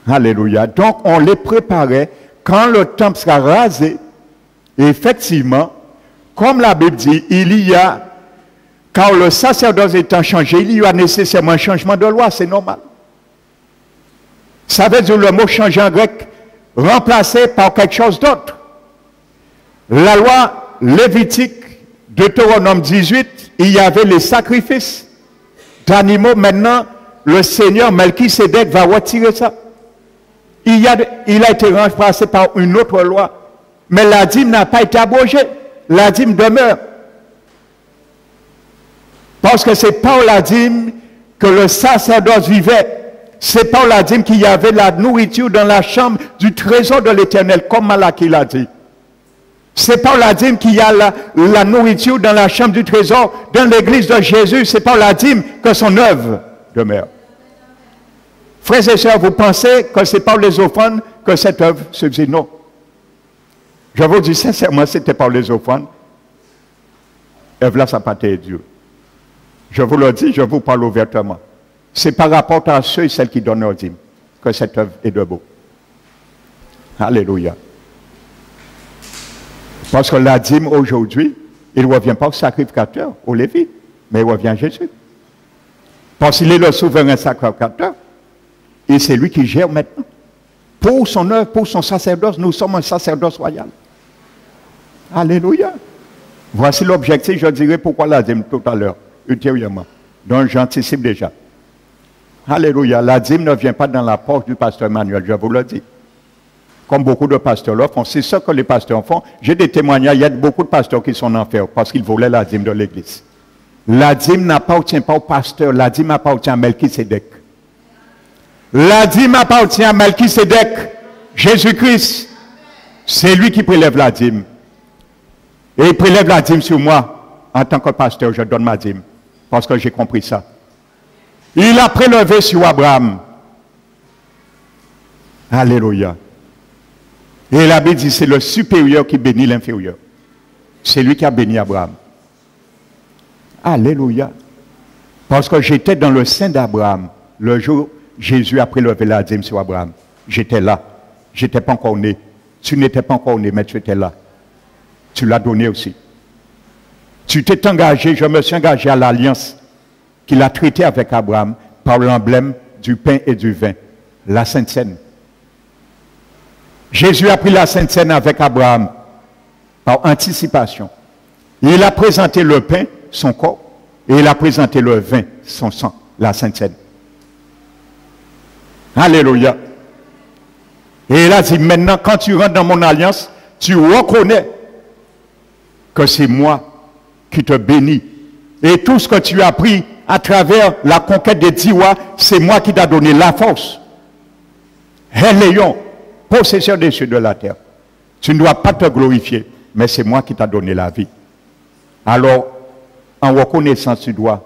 Alléluia. Donc, on les préparait quand le temple sera rasé. Effectivement, comme la Bible dit, car le sacerdoce étant changé, il y a nécessairement un changement de loi, c'est normal. Ça veut dire le mot changer en grec, remplacé par quelque chose d'autre. La loi lévitique, Deutéronome 18, il y avait les sacrifices d'animaux. Maintenant, le Seigneur Melchisédek va retirer ça. Il a été remplacé par une autre loi. Mais la dîme n'a pas été abrogée. La dîme demeure. Parce que c'est par la dîme que le sacerdoce vivait. C'est par la dîme qu'il y avait la nourriture dans la chambre du trésor de l'Éternel, comme Malachie l'a dit. C'est par la dîme qu'il y a la nourriture dans la chambre du trésor, dans l'église de Jésus. C'est par la dîme que son œuvre demeure. Frères et sœurs, vous pensez que c'est par les offrandes que cette œuvre se faisait? Non. Je vous dis sincèrement, c'était par les offrandes. Œuvre là, ça partait de Dieu. Je vous le dis, je vous parle ouvertement. C'est par rapport à ceux et celles qui donnent leur dîme que cette œuvre est debout. Alléluia. Parce que la dîme aujourd'hui, il ne revient pas au sacrificateur, au Lévite, mais il revient à Jésus. Parce qu'il est le souverain sacrificateur. Et c'est lui qui gère maintenant. Pour son œuvre, pour son sacerdoce, nous sommes un sacerdoce royal. Alléluia. Voici l'objectif, je dirais pourquoi la dîme tout à l'heure, ultérieurement. Donc j'anticipe déjà. Alléluia. La dîme ne vient pas dans la poche du pasteur Emmanuel, je vous le dis. Comme beaucoup de pasteurs le font. C'est ça que les pasteurs font. J'ai des témoignages, il y a beaucoup de pasteurs qui sont en enfer parce qu'ils volaient la dîme de l'église. La dîme n'appartient pas au pasteur, la dîme appartient à Melchisédek. La dîme appartient à Melchisédek, Jésus-Christ. C'est lui qui prélève la dîme. Et il prélève la dîme sur moi. En tant que pasteur, je donne ma dîme. Parce que j'ai compris ça. Il a prélevé sur Abraham. Alléluia. Et la Bible dit, c'est le supérieur qui bénit l'inférieur. C'est lui qui a béni Abraham. Alléluia. Parce que j'étais dans le sein d'Abraham le jour où Jésus a prélevé la dîme sur Abraham. J'étais là. Je n'étais pas encore né. Tu n'étais pas encore né, mais tu étais là. Tu l'as donné aussi. Tu t'es engagé, je me suis engagé à l'alliance qu'il a traitée avec Abraham par l'emblème du pain et du vin, la Sainte Seine. Jésus a pris la Sainte Seine avec Abraham par anticipation. Il a présenté le pain, son corps, et il a présenté le vin, son sang, la Sainte Seine. Alléluia. Et il a dit, maintenant, quand tu rentres dans mon alliance, tu reconnais que c'est moi qui te bénis. Et tout ce que tu as pris à travers la conquête des Diwa, c'est moi qui t'ai donné la force. Léon, possesseur des cieux de la terre. Tu ne dois pas te glorifier, mais c'est moi qui t'ai donné la vie. Alors, en reconnaissance, tu dois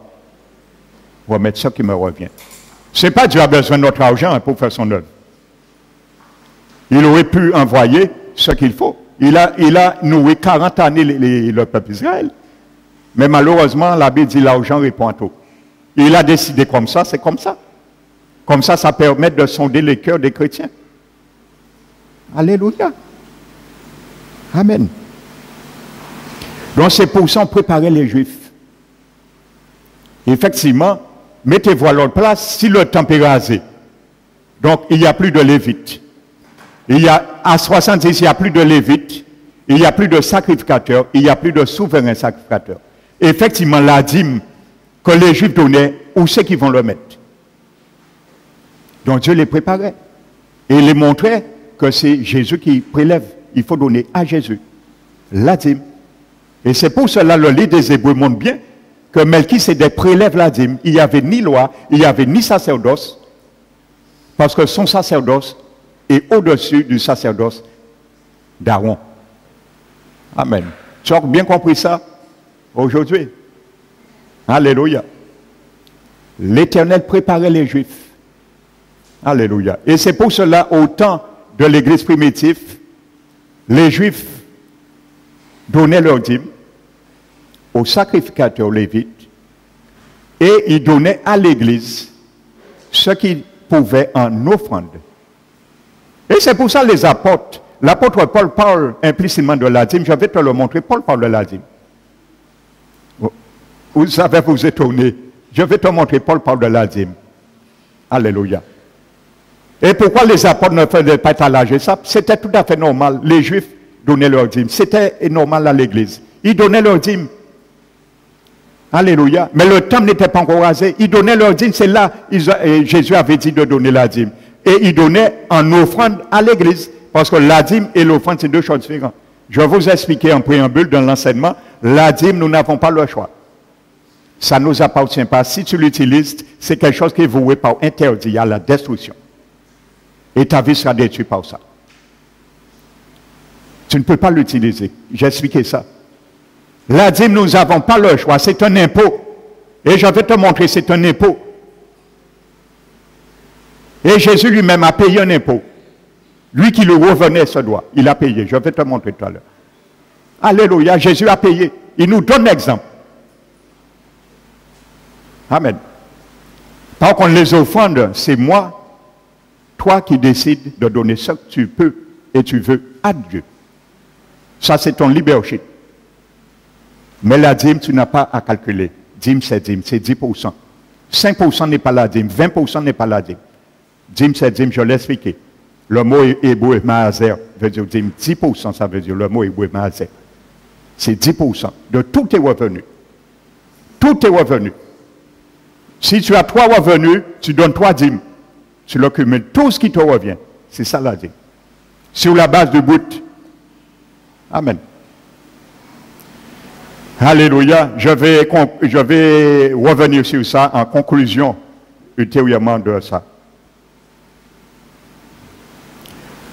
remettre ce qui me revient. Ce n'est pas Dieu a besoin de notre argent pour faire son œuvre. Il aurait pu envoyer ce qu'il faut. Il a nourri 40 années le peuple d'Israël. Mais malheureusement, la Bible dit l'argent répond à tout. Il a décidé comme ça, c'est comme ça. Comme ça, ça permet de sonder les cœurs des chrétiens. Alléluia. Amen. Donc c'est pour ça qu'on préparait les Juifs. Effectivement, mettez-vous à leur place si le temple est rasé. Donc il n'y a plus de Lévites. À 70, il n'y a plus de Lévites. Il n'y a plus de sacrificateurs. Il n'y a plus de souverains sacrificateurs. Effectivement, la dîme que les Juifs donnaient, où c'est qu'ils vont le mettre? Donc Dieu les préparait. Et il les montrait que c'est Jésus qui prélève. Il faut donner à Jésus la dîme. Et c'est pour cela le livre des Hébreux montre bien que Melchisédek prélève la dîme. Il n'y avait ni loi, il n'y avait ni sacerdoce, parce que son sacerdoce est au-dessus du sacerdoce d'Aaron. Amen. Tu as bien compris ça aujourd'hui? Alléluia. L'Éternel préparait les Juifs. Alléluia. Et c'est pour cela, au temps de l'Église primitive, les Juifs donnaient leur dîme aux sacrificateurs lévites et ils donnaient à l'Église ce qu'ils pouvaient en offrande. Et c'est pour ça les apôtres, l'apôtre Paul parle implicitement de la dîme. Je vais te le montrer. Paul parle de la dîme. Vous savez vous étonner. Je vais te montrer, Paul parle de la dîme. Alléluia. Et pourquoi les apôtres ne faisaient pas étalager ça? C'était tout à fait normal. Les Juifs donnaient leur dîme. C'était normal à l'église. Ils donnaient leur dîme. Alléluia. Mais le temple n'était pas encore rasé. Ils donnaient leur dîme. C'est là Jésus avait dit de donner la dîme. Et ils donnaient en offrande à l'église. Parce que la dîme et l'offrande, c'est deux choses différentes. Je vais vous expliquer en préambule dans l'enseignement. La dîme, nous n'avons pas le choix. Ça ne nous appartient pas. Si tu l'utilises, c'est quelque chose qui est voué par interdit à la destruction. Et ta vie sera détruite par ça. Tu ne peux pas l'utiliser. J'ai expliqué ça. La dîme, nous n'avons pas le choix. C'est un impôt. Et je vais te montrer, c'est un impôt. Et Jésus lui-même a payé un impôt. Lui qui le revenait ce droit, il a payé. Je vais te montrer tout à l'heure. Alléluia, Jésus a payé. Il nous donne l'exemple. Amen. Par contre, les offrandes, c'est moi, toi qui décides de donner ce que tu peux et tu veux à Dieu. Ça, c'est ton leadership. Mais la dîme, tu n'as pas à calculer. Dîme, c'est 10%. 5% n'est pas la dîme, 20% n'est pas la dîme. Dîme, c'est dîme, je l'ai expliqué. Le mot hébreu maaser veut dire dîme. 10%, ça veut dire le mot hébreu maaser. C'est 10% de tous tes revenus. Tous tes revenus. Si tu as 3 revenus, tu donnes 3 dîmes. Tu le cumules, tout ce qui te revient. C'est ça la dîme. Sur la base du but. Amen. Alléluia. Je vais revenir sur ça en conclusion ultérieurement de ça.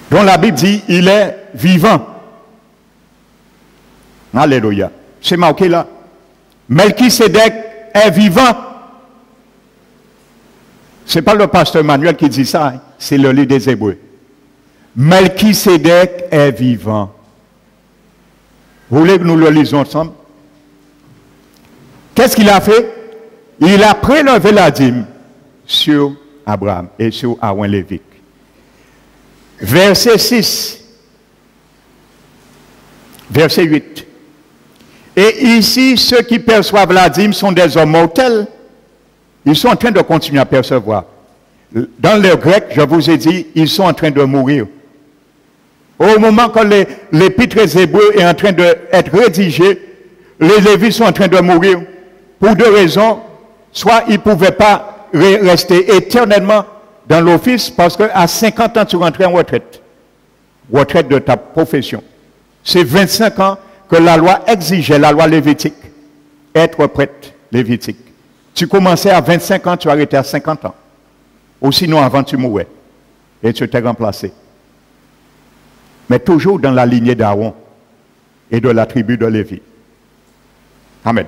Donc la Bible dit, il est vivant. Alléluia. C'est marqué là. Melchisédek est vivant. Ce n'est pas le pasteur Manuel qui dit ça, hein. C'est le livre des Hébreux. Melchisédek est vivant. Vous voulez que nous le lisons ensemble? Qu'est-ce qu'il a fait? Il a prélevé la dîme sur Abraham et sur Aaron Lévique. Verset 6. Verset 8. Et ici, ceux qui perçoivent la dîme sont des hommes mortels. Ils sont en train de continuer à percevoir. Dans le grec, je vous ai dit, ils sont en train de mourir. Au moment que l'épître des Hébreux est en train d'être rédigé, les Lévites sont en train de mourir. Pour 2 raisons. Soit ils ne pouvaient pas rester éternellement dans l'office parce qu'à 50 ans, tu rentrais en retraite. Retraite de ta profession. C'est 25 ans que la loi exigeait, la loi lévitique, être prêtre lévitique. Tu commençais à 25 ans, tu arrêtais à 50 ans. Ou sinon, avant, tu mourais. Et tu t'es remplacé. Mais toujours dans la lignée d'Aaron et de la tribu de Lévi. Amen.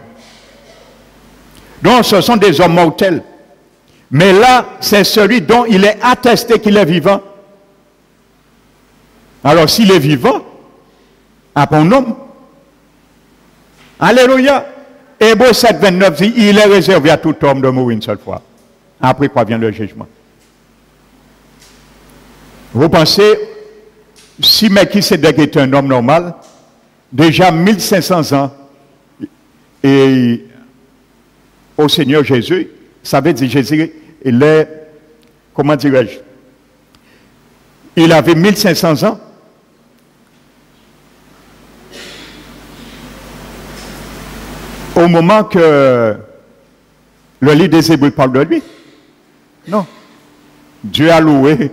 Donc, ce sont des hommes mortels. Mais là, c'est celui dont il est attesté qu'il est vivant. Alors, s'il est vivant, un homme. Alléluia. Hébreux 7, 29 dit, il est réservé à tout homme de mourir une seule fois. Après quoi vient le jugement. Vous pensez, si Melchisédek était un homme normal, déjà 1500 ans, et au Seigneur Jésus, ça veut dire Jésus, il est, comment dirais-je, il avait 1500 ans. Au moment que le livre des Hébreux parle de lui. Non. Dieu a loué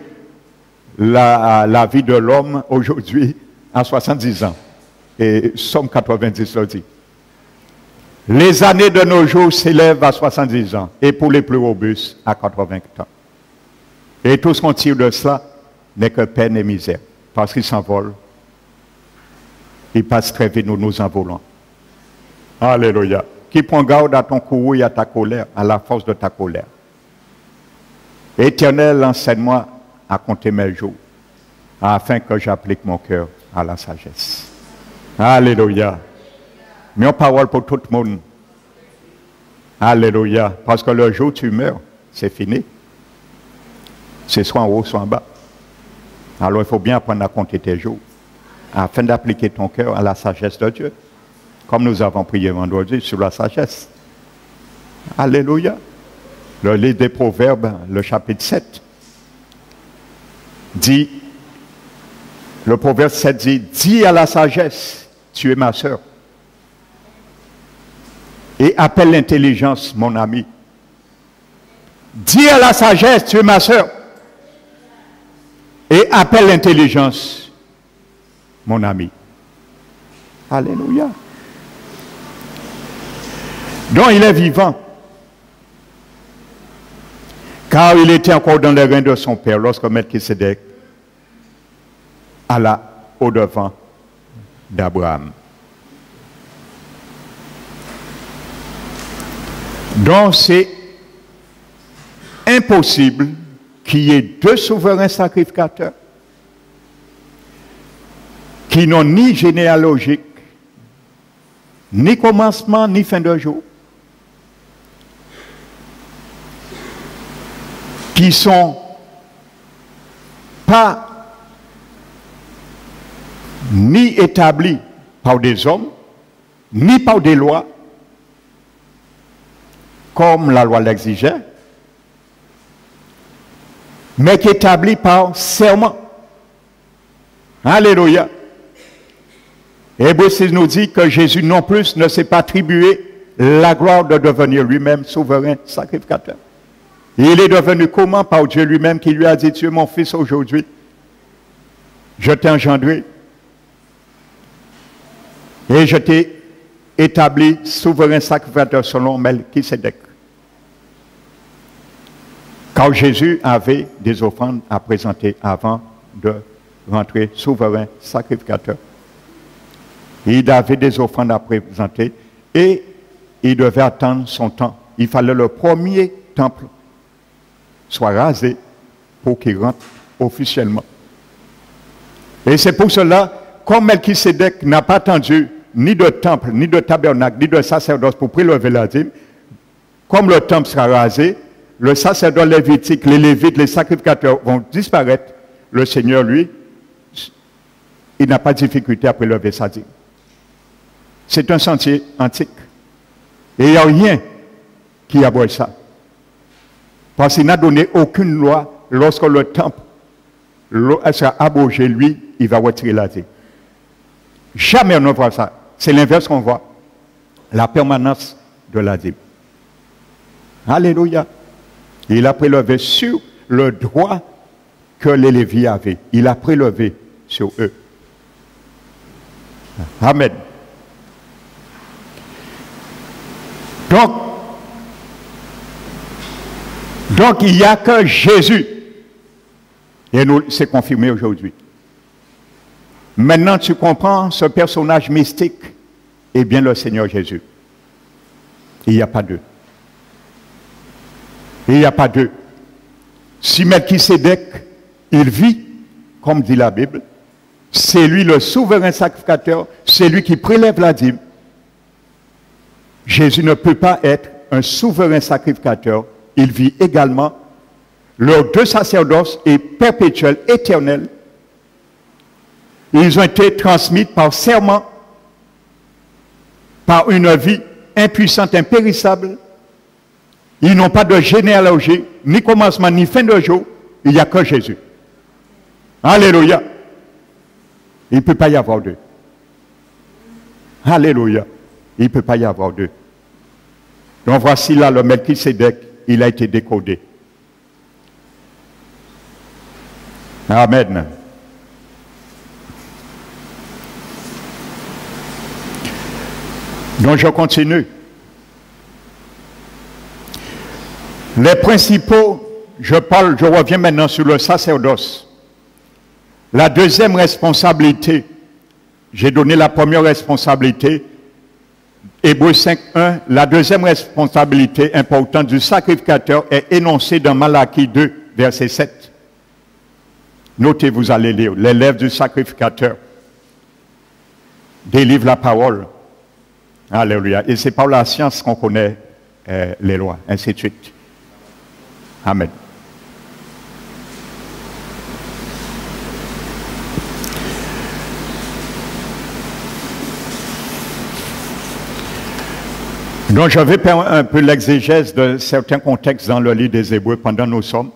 la vie de l'homme aujourd'hui à 70 ans. Et Somme 90 le dit. Les années de nos jours s'élèvent à 70 ans. Et pour les plus robustes, à 80 ans. Et tout ce qu'on tire de cela n'est que peine et misère. Parce qu'ils s'envolent. Ils passent très vite, nous nous envolons. Alléluia. Qui prend garde à ton courroux et à ta colère, à la force de ta colère. Éternel, enseigne-moi à compter mes jours, afin que j'applique mon cœur à la sagesse. Alléluia. Mes paroles pour tout le monde. Alléluia. Parce que le jour où tu meurs, c'est fini. C'est soit en haut, soit en bas. Alors il faut bien apprendre à compter tes jours, afin d'appliquer ton cœur à la sagesse de Dieu. Comme nous avons prié vendredi sur la sagesse. Alléluia. Le livre des Proverbes, le chapitre 7, dit, le Proverbe 7 dit, dis à la sagesse, tu es ma sœur. Et appelle l'intelligence, mon ami. Dis à la sagesse, tu es ma sœur. Et appelle l'intelligence, mon ami. Alléluia. Donc il est vivant. Car il était encore dans les reins de son père lorsque Melchisédek alla au-devant d'Abraham. Donc c'est impossible qu'il y ait deux souverains sacrificateurs qui n'ont ni généalogique, ni commencement, ni fin de jour, qui ne sont pas ni établis par des hommes, ni par des lois, comme la loi l'exigeait, mais qui est établi par serment. Alléluia. Hébreux 6 nous dit que Jésus non plus ne s'est pas attribué la gloire de devenir lui-même souverain sacrificateur. Il est devenu comment? Par Dieu lui-même qui lui a dit, tu es mon fils aujourd'hui, je t'ai engendré et je t'ai établi souverain sacrificateur selon Melchisédek. Car Jésus avait des offrandes à présenter avant de rentrer souverain sacrificateur. Il avait des offrandes à présenter et il devait attendre son temps. Il fallait le premier temple soit rasé pour qu'il rentre officiellement. Et c'est pour cela, comme Melchisédek n'a pas attendu ni de temple, ni de tabernacle, ni de sacerdoce pour prélever la dîme, comme le temple sera rasé, le sacerdoce lévitique, les lévites, les sacrificateurs vont disparaître. Le Seigneur, lui, il n'a pas de difficulté à prélever sa dîme. C'est un sentier antique. Et il n'y a rien qui aborde ça. Parce qu'il n'a donné aucune loi lorsque le temple sera abrogé, lui, il va retirer la dîme. Jamais on ne voit ça. C'est l'inverse qu'on voit. La permanence de la dîme. Alléluia. Il a prélevé sur le droit que les Lévites avaient. Il a prélevé sur eux. Amen. Donc il n'y a que Jésus. Et nous, c'est confirmé aujourd'hui. Maintenant, tu comprends ce personnage mystique. Eh bien, le Seigneur Jésus. Il n'y a pas deux. Il n'y a pas deux. Si Melchisédek, il vit, comme dit la Bible, c'est lui le souverain sacrificateur, c'est lui qui prélève la dîme. Jésus ne peut pas être un souverain sacrificateur. Il vit également. Leurs deux sacerdoces est perpétuel, éternel. Ils ont été transmis par serment, par une vie impuissante, impérissable. Ils n'ont pas de généalogie, ni commencement, ni fin de jour. Il n'y a que Jésus. Alléluia. Il ne peut pas y avoir deux. Alléluia. Il ne peut pas y avoir deux. Donc voici là le Melchisédek, il a été décodé. Amen. Donc je continue. Les principaux, je reviens maintenant sur le sacerdoce. La deuxième responsabilité, j'ai donné la première responsabilité, Hébreux 5.1, la deuxième responsabilité importante du sacrificateur est énoncée dans Malachie 2, verset 7. Notez, vous allez lire, les lèvres du sacrificateur délivrent la parole. Alléluia. Et c'est par la science qu'on connaît les lois, ainsi de suite. Amen. Donc je vais faire un peu l'exégèse de certains contextes dans le livre des Hébreux pendant nos sommes.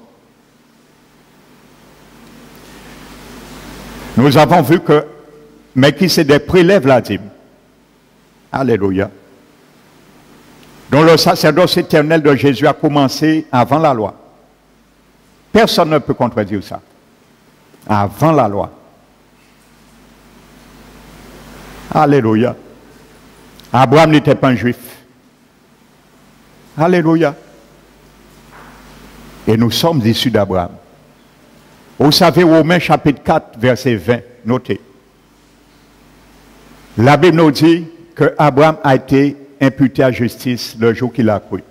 Nous avons vu que Melchisédek prélève la dîme. Alléluia. Donc le sacerdoce éternel de Jésus a commencé avant la loi. Personne ne peut contredire ça. Avant la loi. Alléluia. Abraham n'était pas un juif. Alléluia. Et nous sommes issus d'Abraham. Vous savez, Romains chapitre 4, verset 20, notez. La Bible nous dit que Abraham a été imputé à justice le jour qu'il a cru.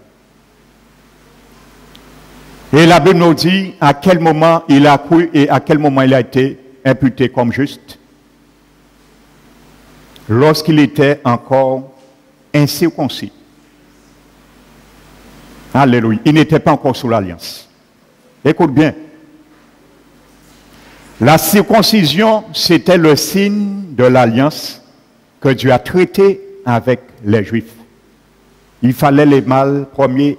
Et la Bible nous dit à quel moment il a cru et à quel moment il a été imputé comme juste. Lorsqu'il était encore incirconcis. Alléluia. Il n'était pas encore sous l'alliance. Écoute bien. La circoncision, c'était le signe de l'alliance que Dieu a traité avec les Juifs. Il fallait les mâles premiers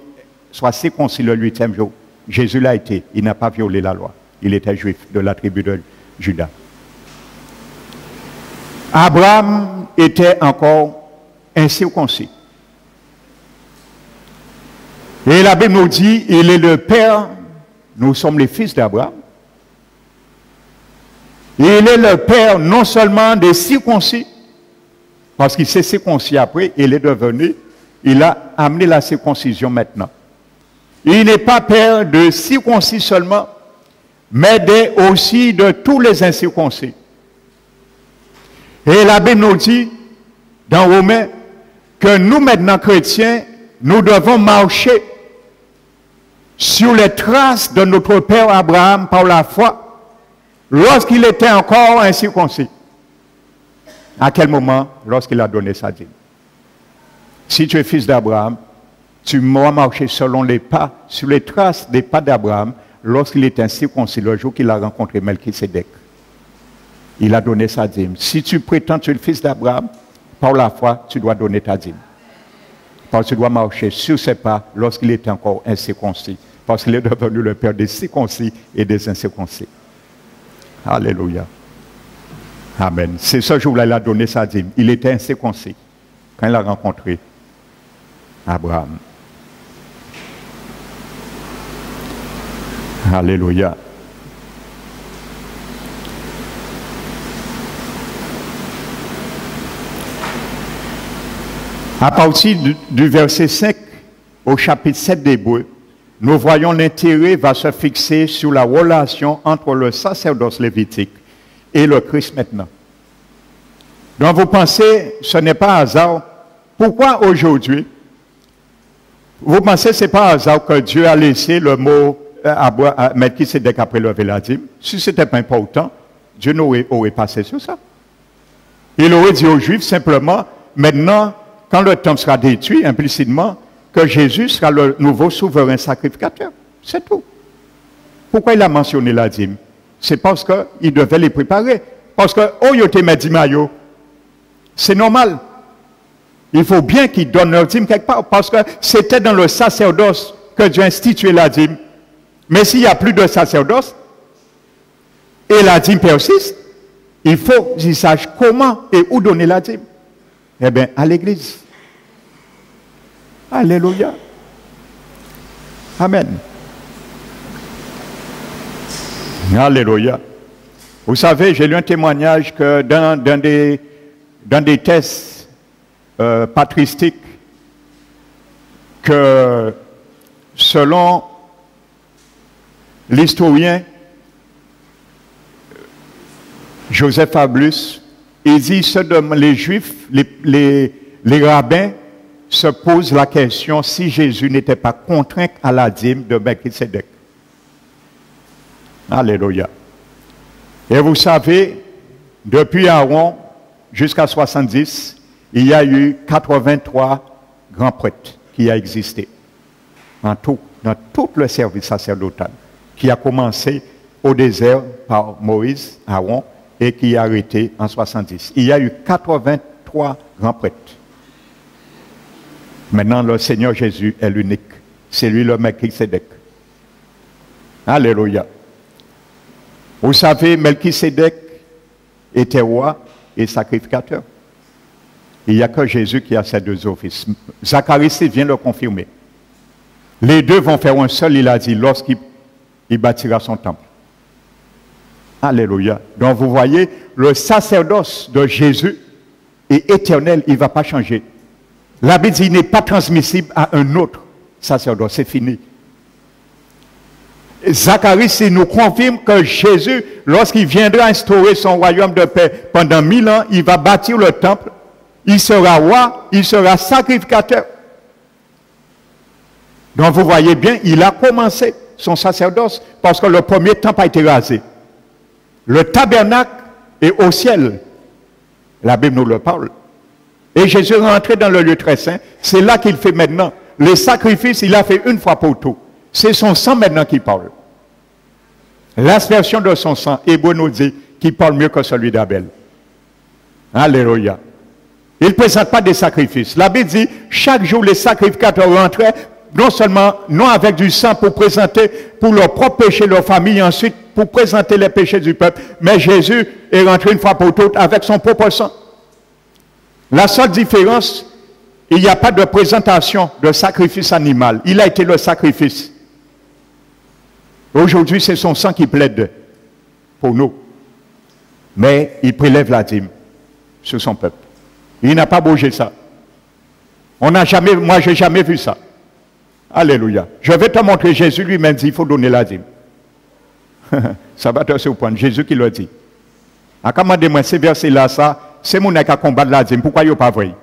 soient circoncis le 8e jour. Jésus l'a été. Il n'a pas violé la loi. Il était juif de la tribu de Juda. Abraham était encore incirconcis. Et la Bible nous dit, il est le père, nous sommes les fils d'Abraham. Il est le père non seulement des circoncis, parce qu'il s'est circoncis après, il est devenu, il a amené la circoncision maintenant. Il n'est pas père de circoncis seulement, mais aussi de tous les incirconcis. Et la Bible nous dit, dans Romains, que nous maintenant chrétiens, nous devons marcher sur les traces de notre père Abraham par la foi, lorsqu'il était encore incirconcis. À quel moment? Lorsqu'il a donné sa dîme. Si tu es fils d'Abraham, tu vas marcher selon les pas, sur les traces des pas d'Abraham, lorsqu'il était incirconcis, le jour qu'il a rencontré Melchisédek. Il a donné sa dîme. Si tu prétends que tu es le fils d'Abraham, par la foi, tu dois donner ta dîme. Parce que tu dois marcher sur ses pas lorsqu'il était encore incirconcis. Parce qu'il est devenu le père des circoncis et des incirconcis. Alléluia. Amen. C'est ce jour-là qu'il a donné sa dîme. Il était incirconcis quand il a rencontré Abraham. Alléluia. À partir du verset 5 au chapitre 7 d'Hébreux, nous voyons l'intérêt va se fixer sur la relation entre le sacerdoce lévitique et le Christ maintenant. Donc vous pensez, ce n'est pas hasard. Pourquoi aujourd'hui, vous pensez que ce n'est pas hasard que Dieu a laissé le mot Melchisédek après lever la dîme? Si ce n'était pas important, Dieu n'aurait passé sur ça. Il aurait dit aux Juifs simplement, maintenant, quand le temple sera détruit, implicitement, que Jésus sera le nouveau souverain sacrificateur. C'est tout. Pourquoi il a mentionné la dîme? C'est parce qu'il devait les préparer. Parce que, oh, yote medimayo, c'est normal. Il faut bien qu'ils donnent leur dîme quelque part. Parce que c'était dans le sacerdoce que Dieu a institué la dîme. Mais s'il n'y a plus de sacerdoce, et la dîme persiste, il faut qu'ils sachent comment et où donner la dîme. Eh bien, à l'église. Alléluia. Amen. Alléluia. Vous savez, j'ai lu un témoignage que dans des tests patristiques, que selon l'historien Joseph Fablus, il dit que les Juifs, les rabbins se posent la question si Jésus n'était pas contraint à la dîme de Melchisédek. Alléluia. Et vous savez, depuis Aaron jusqu'à 70, il y a eu 83 grands prêtres qui ont existé dans tout le service sacerdotal, qui a commencé au désert par Moïse, Aaron, et qui a arrêté en 70. Il y a eu 83 grands prêtres. Maintenant, le Seigneur Jésus est l'unique. C'est lui le Melchisédek. Alléluia. Vous savez, Melchisédek était roi et sacrificateur. Il n'y a que Jésus qui a ces deux offices. Zacharie vient le confirmer. Les deux vont faire un seul, il a dit, lorsqu'il bâtira son temple. Alléluia. Donc vous voyez, le sacerdoce de Jésus est éternel, il ne va pas changer. La Bible dit, il n'est pas transmissible à un autre sacerdoce, c'est fini. Zacharie nous confirme que Jésus, lorsqu'il viendra instaurer son royaume de paix pendant 1000 ans, il va bâtir le temple, il sera roi, il sera sacrificateur. Donc vous voyez bien, il a commencé son sacerdoce parce que le premier temple a été rasé. Le tabernacle est au ciel. La Bible nous le parle. Et Jésus est rentré dans le lieu très saint. C'est là qu'il fait maintenant. Les sacrifices, il a fait une fois pour tout. C'est son sang maintenant qui parle. L'aspersion de son sang, Hébreu nous dit, qui parle mieux que celui d'Abel. Alléluia. Il ne présente pas des sacrifices. La Bible dit, chaque jour, les sacrificateurs rentraient, non seulement, non avec du sang pour présenter pour leur propre péché, leur famille, et ensuite pour présenter les péchés du peuple, mais Jésus est rentré une fois pour toutes avec son propre sang. La seule différence, il n'y a pas de présentation de sacrifice animal. Il a été le sacrifice. Aujourd'hui, c'est son sang qui plaide pour nous. Mais il prélève la dîme sur son peuple. Il n'a pas bougé ça. On n'a jamais, moi, je n'ai jamais vu ça. Alléluia. Je vais te montrer, Jésus lui-même dit, il faut donner la dîme. Ça va te surprendre, Jésus qui le dit. À commandez-moi ces versets-là, ça, c'est mon qui a combattre la dîme. Pourquoi il n'y pas vrai?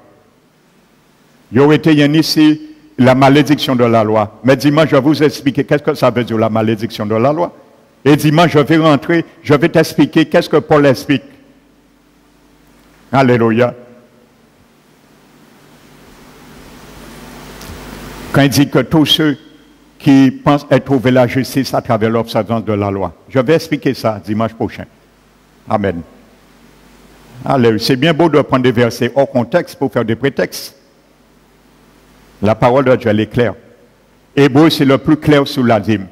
Il y aurait été ici la malédiction de la loi. Mais dimanche, je vais vous expliquer qu'est-ce que ça veut dire la malédiction de la loi. Et dimanche, je vais rentrer, je vais t'expliquer qu'est-ce que Paul explique. Alléluia. Quand il dit que tous ceux qui pensent être trouver la justice à travers l'observance de la loi. Je vais expliquer ça dimanche prochain. Amen. Alléluia. C'est bien beau de prendre des versets hors contexte pour faire des prétextes. La parole de Dieu, elle est claire. Hébreu, c'est le plus clair sous la dîme.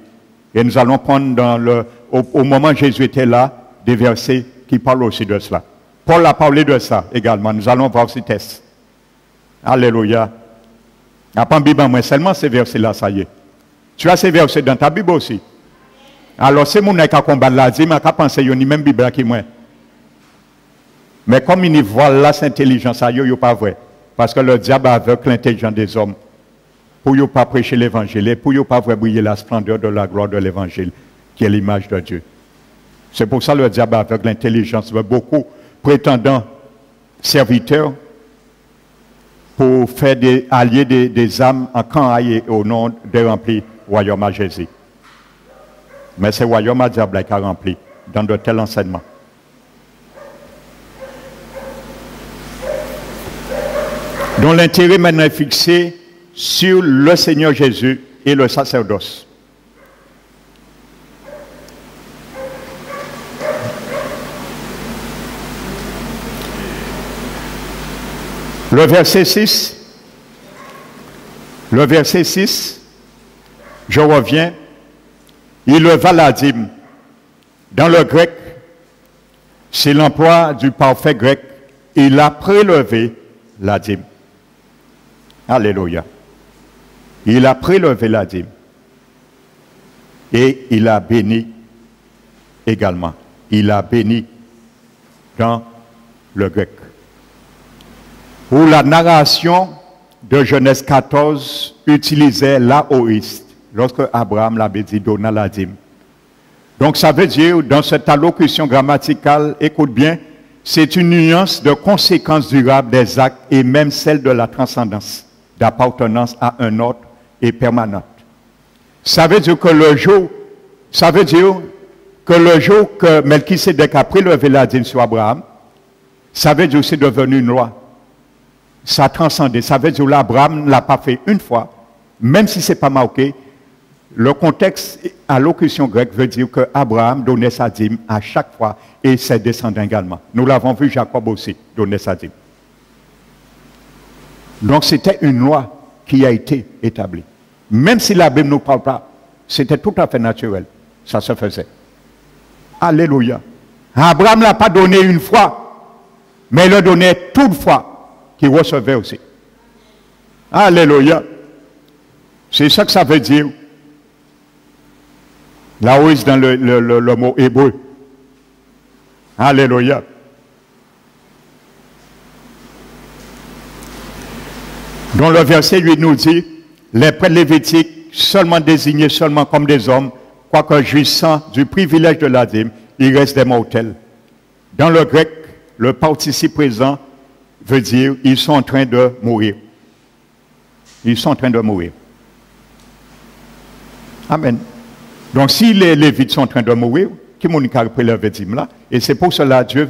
Et nous allons prendre au moment où Jésus était là, des versets qui parlent aussi de cela. Paul a parlé de ça également. Nous allons voir ces textes. Alléluia. Après, Bible, moi seulement ces versets-là, ça y est. Tu as ces versets dans ta Bible aussi. Alors, c'est mon qui a combattu la dîme, qui a pensé, il y a même Bible qui moi. Mais comme il voit là, cette intelligence, il n'est pas vrai. Parce que le diable aveugle l'intelligence des hommes. Pour ne pas prêcher l'évangile, et pour ne pas voir briller la splendeur de la gloire de l'évangile, qui est l'image de Dieu. C'est pour ça que le diable aveugle l'intelligence de beaucoup prétendants serviteurs pour faire allier des âmes en camp et au nom des remplis royaume à Jésus. Mais c'est royaume à diable qui a rempli dans de tels enseignements. dont l'intérêt maintenant est fixé sur le Seigneur Jésus et le sacerdoce. Le verset 6, je reviens, il leva la dîme. Dans le grec, c'est l'emploi du parfait grec, il a prélevé la dîme. Alléluia. Il a prélevé la dîme. Et il a béni également. Il a béni dans le grec. Pour la narration de Genèse 14, utilisait l'aoriste lorsque Abraham l'avait dit donna la dîme. Donc ça veut dire, dans cette allocution grammaticale, écoute bien, c'est une nuance de conséquences durables des actes et même celle de la transcendance, d'appartenance à un autre et permanente. Ça veut dire que le jour que Melchisédek a prélevé la dîme sur Abraham, ça veut dire que c'est devenu une loi. Ça a transcendé. Ça veut dire que l'Abraham ne l'a pas fait une fois, même si ce n'est pas marqué. Le contexte à l'allocution grecque veut dire que Abraham donnait sa dîme à chaque fois et ses descendants également. Nous l'avons vu, Jacob aussi donnait sa dîme. Donc c'était une loi qui a été établi. Même si la Bible ne nous parle pas, c'était tout à fait naturel. Ça se faisait. Alléluia. Abraham ne l'a pas donné une fois, mais il le donnait toutefois qu'il recevait aussi. Alléluia. C'est ça que ça veut dire. Là où est dans le mot hébreu. Alléluia. Donc le verset 8 nous dit, les prêtres lévitiques, seulement désignés seulement comme des hommes, quoique jouissant du privilège de la dîme, ils restent des mortels. Dans le grec, le participe présent veut dire, ils sont en train de mourir. Ils sont en train de mourir. Amen. Donc si les Lévites sont en train de mourir, qui m'ont prélevé dîme là, et c'est pour cela que Dieu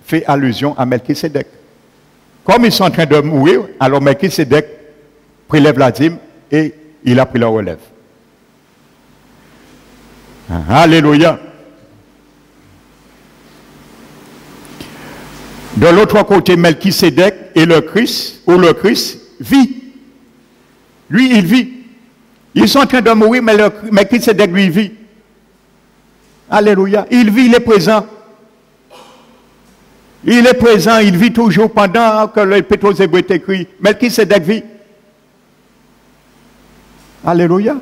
fait allusion à Melchisédek. Comme ils sont en train de mourir, alors Melchisédek prélève la dîme et il a pris la relève. Alléluia. De l'autre côté, Melchisédek et le Christ, ou le Christ, vit. Lui, il vit. Ils sont en train de mourir, mais Melchisédek, lui, vit. Alléluia. Il vit, il est présent. Il est présent, il vit toujours pendant que le Pétros Hébreu est écrit. Melchisédek vit. Alléluia.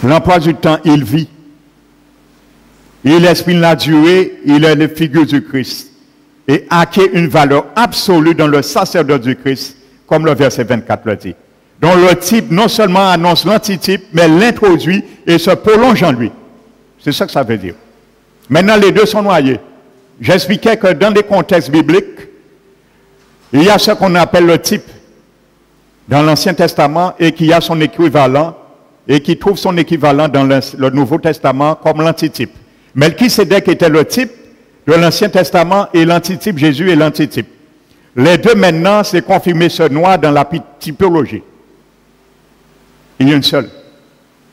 L'emploi du temps, il vit. Il exprime la durée, il est la figure du Christ. Et acquiert une valeur absolue dans le sacerdoce du Christ, comme le verset 24 le dit. dont le type non seulement annonce l'antitype, mais l'introduit et se prolonge en lui. C'est ça que ça veut dire. Maintenant, les deux sont noyés. J'expliquais que dans des contextes bibliques, il y a ce qu'on appelle le type dans l'Ancien Testament et qui a son équivalent et qui trouve son équivalent dans le Nouveau Testament comme l'antitype. Melchisédek était le type de l'Ancien Testament et l'antitype, Jésus est l'antitype. Les deux maintenant, c'est confirmé ce noir dans la typologie. Il y a une seule.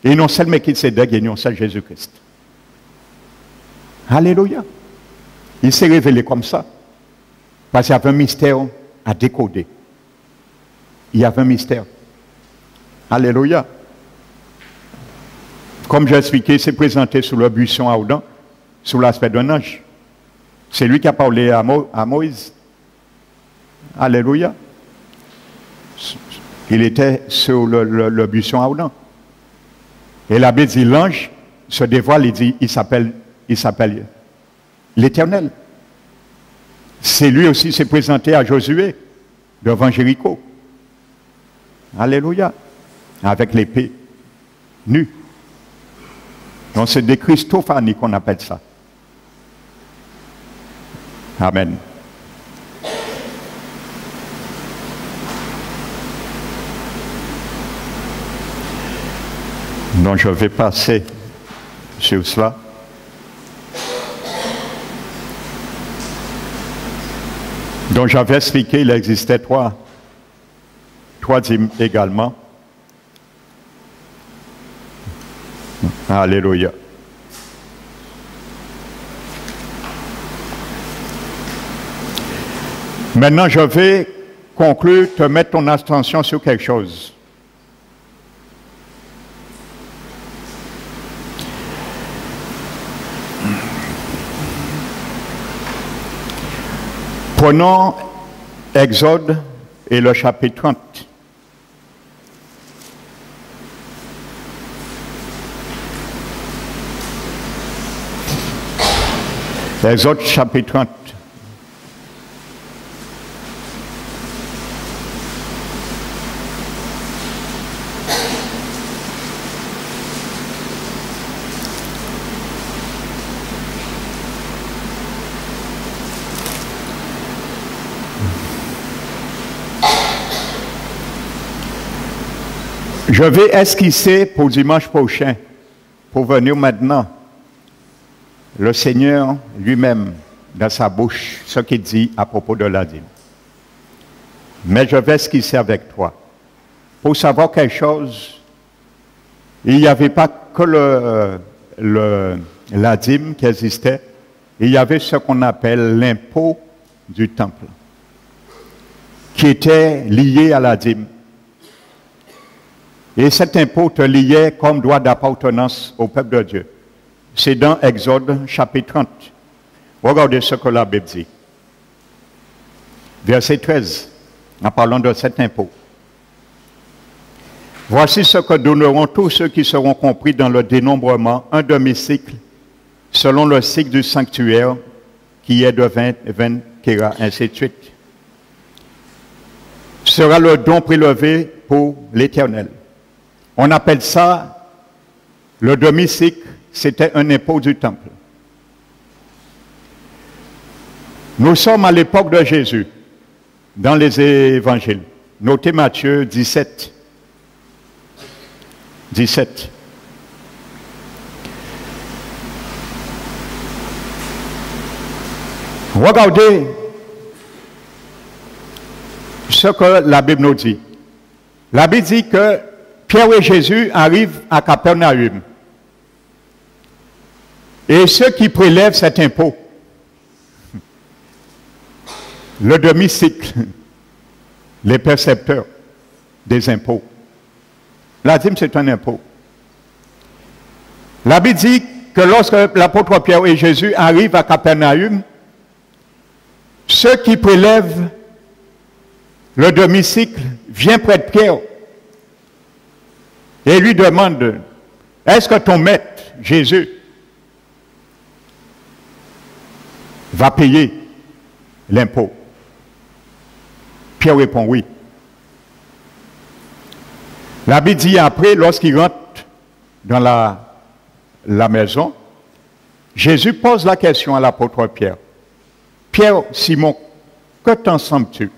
Il y a une seule Melchisédek et une seule Jésus-Christ. Alléluia. Il s'est révélé comme ça. Parce qu'il y avait un mystère à décoder. Il y avait un mystère. Alléluia. Comme j'ai expliqué, il s'est présenté sous le buisson ardent, sous l'aspect d'un ange. C'est lui qui a parlé à Moïse. Alléluia. Il était sur le buisson ardent. Et la Bible dit, l'ange se dévoile, il dit, il s'appelle l'Éternel. C'est lui aussi qui s'est présenté à Josué devant Jéricho. Alléluia. Avec l'épée nue. Donc c'est des Christophanies qu'on appelle ça. Amen. Donc je vais passer sur cela. Donc j'avais expliqué, il existait trois dîmes également. Alléluia. Maintenant, je vais conclure, te mettre ton attention sur quelque chose. Prenons Exode et le chapitre 30. Exode chapitre 30. Je vais esquisser pour dimanche prochain, pour venir maintenant, le Seigneur lui-même, dans sa bouche, ce qu'il dit à propos de la dîme. Mais je vais esquisser avec toi. Pour savoir quelque chose, il n'y avait pas que la dîme qui existait, il y avait ce qu'on appelle l'impôt du temple. qui était lié à la dîme. Et cet impôt te liait comme droit d'appartenance au peuple de Dieu. C'est dans Exode chapitre 30. Regardez ce que la Bible dit. Verset 13, en parlant de cet impôt. Voici ce que donneront tous ceux qui seront compris dans le dénombrement, un demi-cycle, selon le cycle du sanctuaire, qui est de 20 kéras, ainsi de suite. Ce sera le don prélevé pour l'Éternel. On appelle ça le demi-cycle, c'était un impôt du temple. Nous sommes à l'époque de Jésus, dans les évangiles. Notez Matthieu 17. 17. Regardez ce que la Bible nous dit. La Bible dit que Pierre et Jésus arrivent à Capernaum. Et ceux qui prélèvent cet impôt, le demi-cycle, les percepteurs des impôts. La dîme, c'est un impôt. La Bible dit que lorsque l'apôtre Pierre et Jésus arrivent à Capernaum, ceux qui prélèvent le demi-cycle viennent près de Pierre et lui demandent, est-ce que ton maître, Jésus, va payer l'impôt? Pierre répond oui. La Bible dit après, lorsqu'il rentre dans la maison, Jésus pose la question à l'apôtre Pierre. Pierre, Simon, que t'en sembles-tu?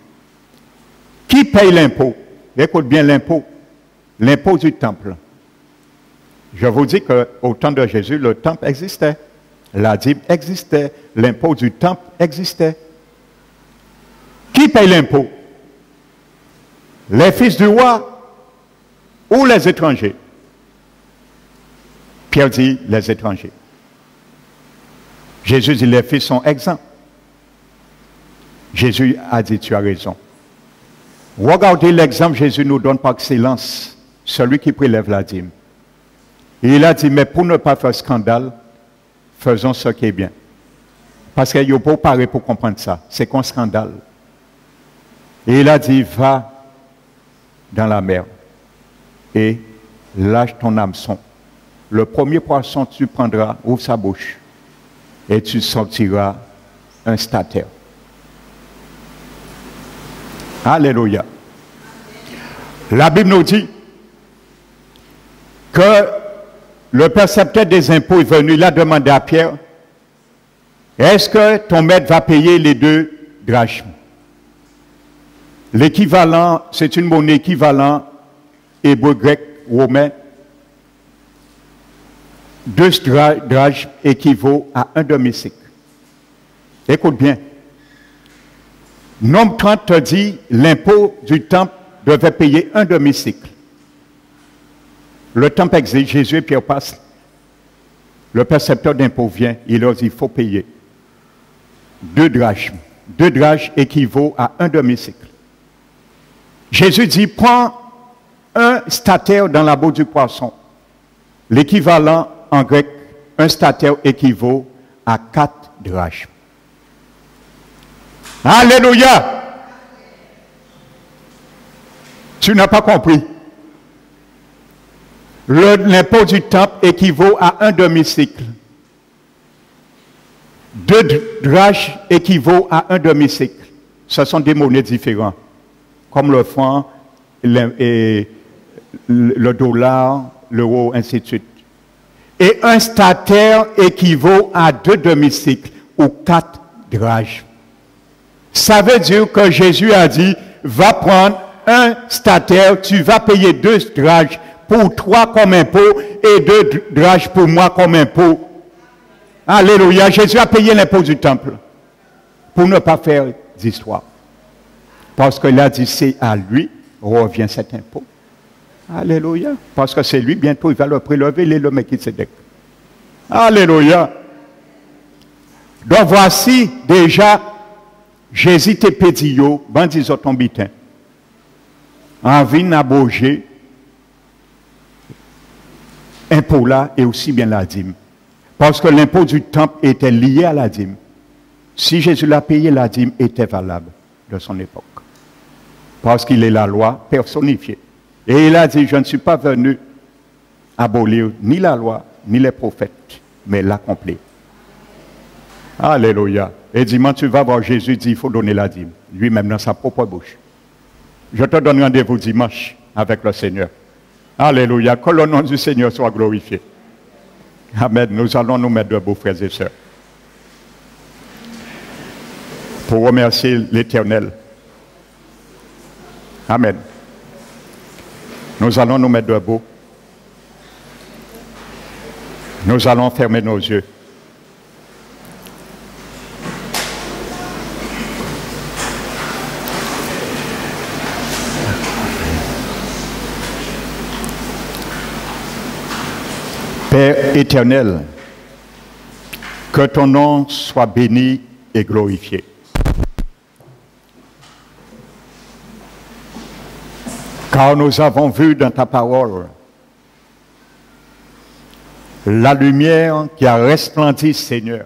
Qui paye l'impôt? Écoute bien l'impôt. L'impôt du temple. Je vous dis qu'au temps de Jésus, le temple existait. La dîme existait. L'impôt du temple existait. Qui paye l'impôt? Les fils du roi ou les étrangers? Pierre dit les étrangers. Jésus dit les fils sont exempts. Jésus a dit tu as raison. Regardez l'exemple que Jésus nous donne par excellence, celui qui prélève la dîme. Et il a dit, mais pour ne pas faire scandale, faisons ce qui est bien. Parce qu'il n'y a pas paré pour comprendre ça. C'est qu'un scandale. Et il a dit, va dans la mer et lâche ton hameçon. Le premier poisson que tu prendras, ouvre sa bouche et tu sortiras un statère. Alléluia. La Bible nous dit que le percepteur des impôts est venu, il a demandé à Pierre, est-ce que ton maître va payer les 2 drachmes? L'équivalent, c'est une monnaie équivalente hébreu, grec, romain. 2 drachmes équivaut à un demi-cycle. Écoute bien. Nombre 30 te dit l'impôt du temple devait payer un demi-cycle. Le temple exige, Jésus et Pierre passent. Le percepteur d'impôt vient, il leur dit il faut payer 2 drachmes. 2 drachmes équivaut à un demi-cycle. Jésus dit prends un statère dans la bouche du poisson. L'équivalent en grec, un statère équivaut à 4 drachmes. Alléluia! Tu n'as pas compris. L'impôt du temple équivaut à un demi-cycle. 2 drachmes équivaut à un demi-cycle. Ce sont des monnaies différentes, comme le franc, le dollar, l'euro, ainsi de suite. Et un statère équivaut à 2 demi-cycles ou 4 drachmes. Ça veut dire que Jésus a dit, va prendre un statère, tu vas payer 2 drachmes pour toi comme impôt et 2 drachmes pour moi comme impôt. Alléluia. Jésus a payé l'impôt du temple pour ne pas faire d'histoire. Parce qu'il a dit, c'est à lui revient cet impôt. Alléluia. Parce que c'est lui, bientôt, il va le prélever, il est le Melchisédek. Alléluia. Donc voici déjà, Jésus te pédit yo, bandit ton bitin. Envie n'aboger impôt là et aussi bien la dîme. Parce que l'impôt du temple était lié à la dîme. Si Jésus l'a payé, la dîme était valable de son époque. Parce qu'il est la loi personnifiée. Et il a dit, je ne suis pas venu abolir ni la loi, ni les prophètes, mais l'accomplir. Alléluia. Et dimanche, tu vas voir Jésus dit, il faut donner la dîme, lui-même dans sa propre bouche. Je te donne rendez-vous dimanche avec le Seigneur. Alléluia. Que le nom du Seigneur soit glorifié. Amen. Nous allons nous mettre debout, frères et sœurs, pour remercier l'Éternel. Amen. Nous allons nous mettre debout. Nous allons fermer nos yeux. Père éternel, que ton nom soit béni et glorifié. Car nous avons vu dans ta parole la lumière qui a resplendi, Seigneur,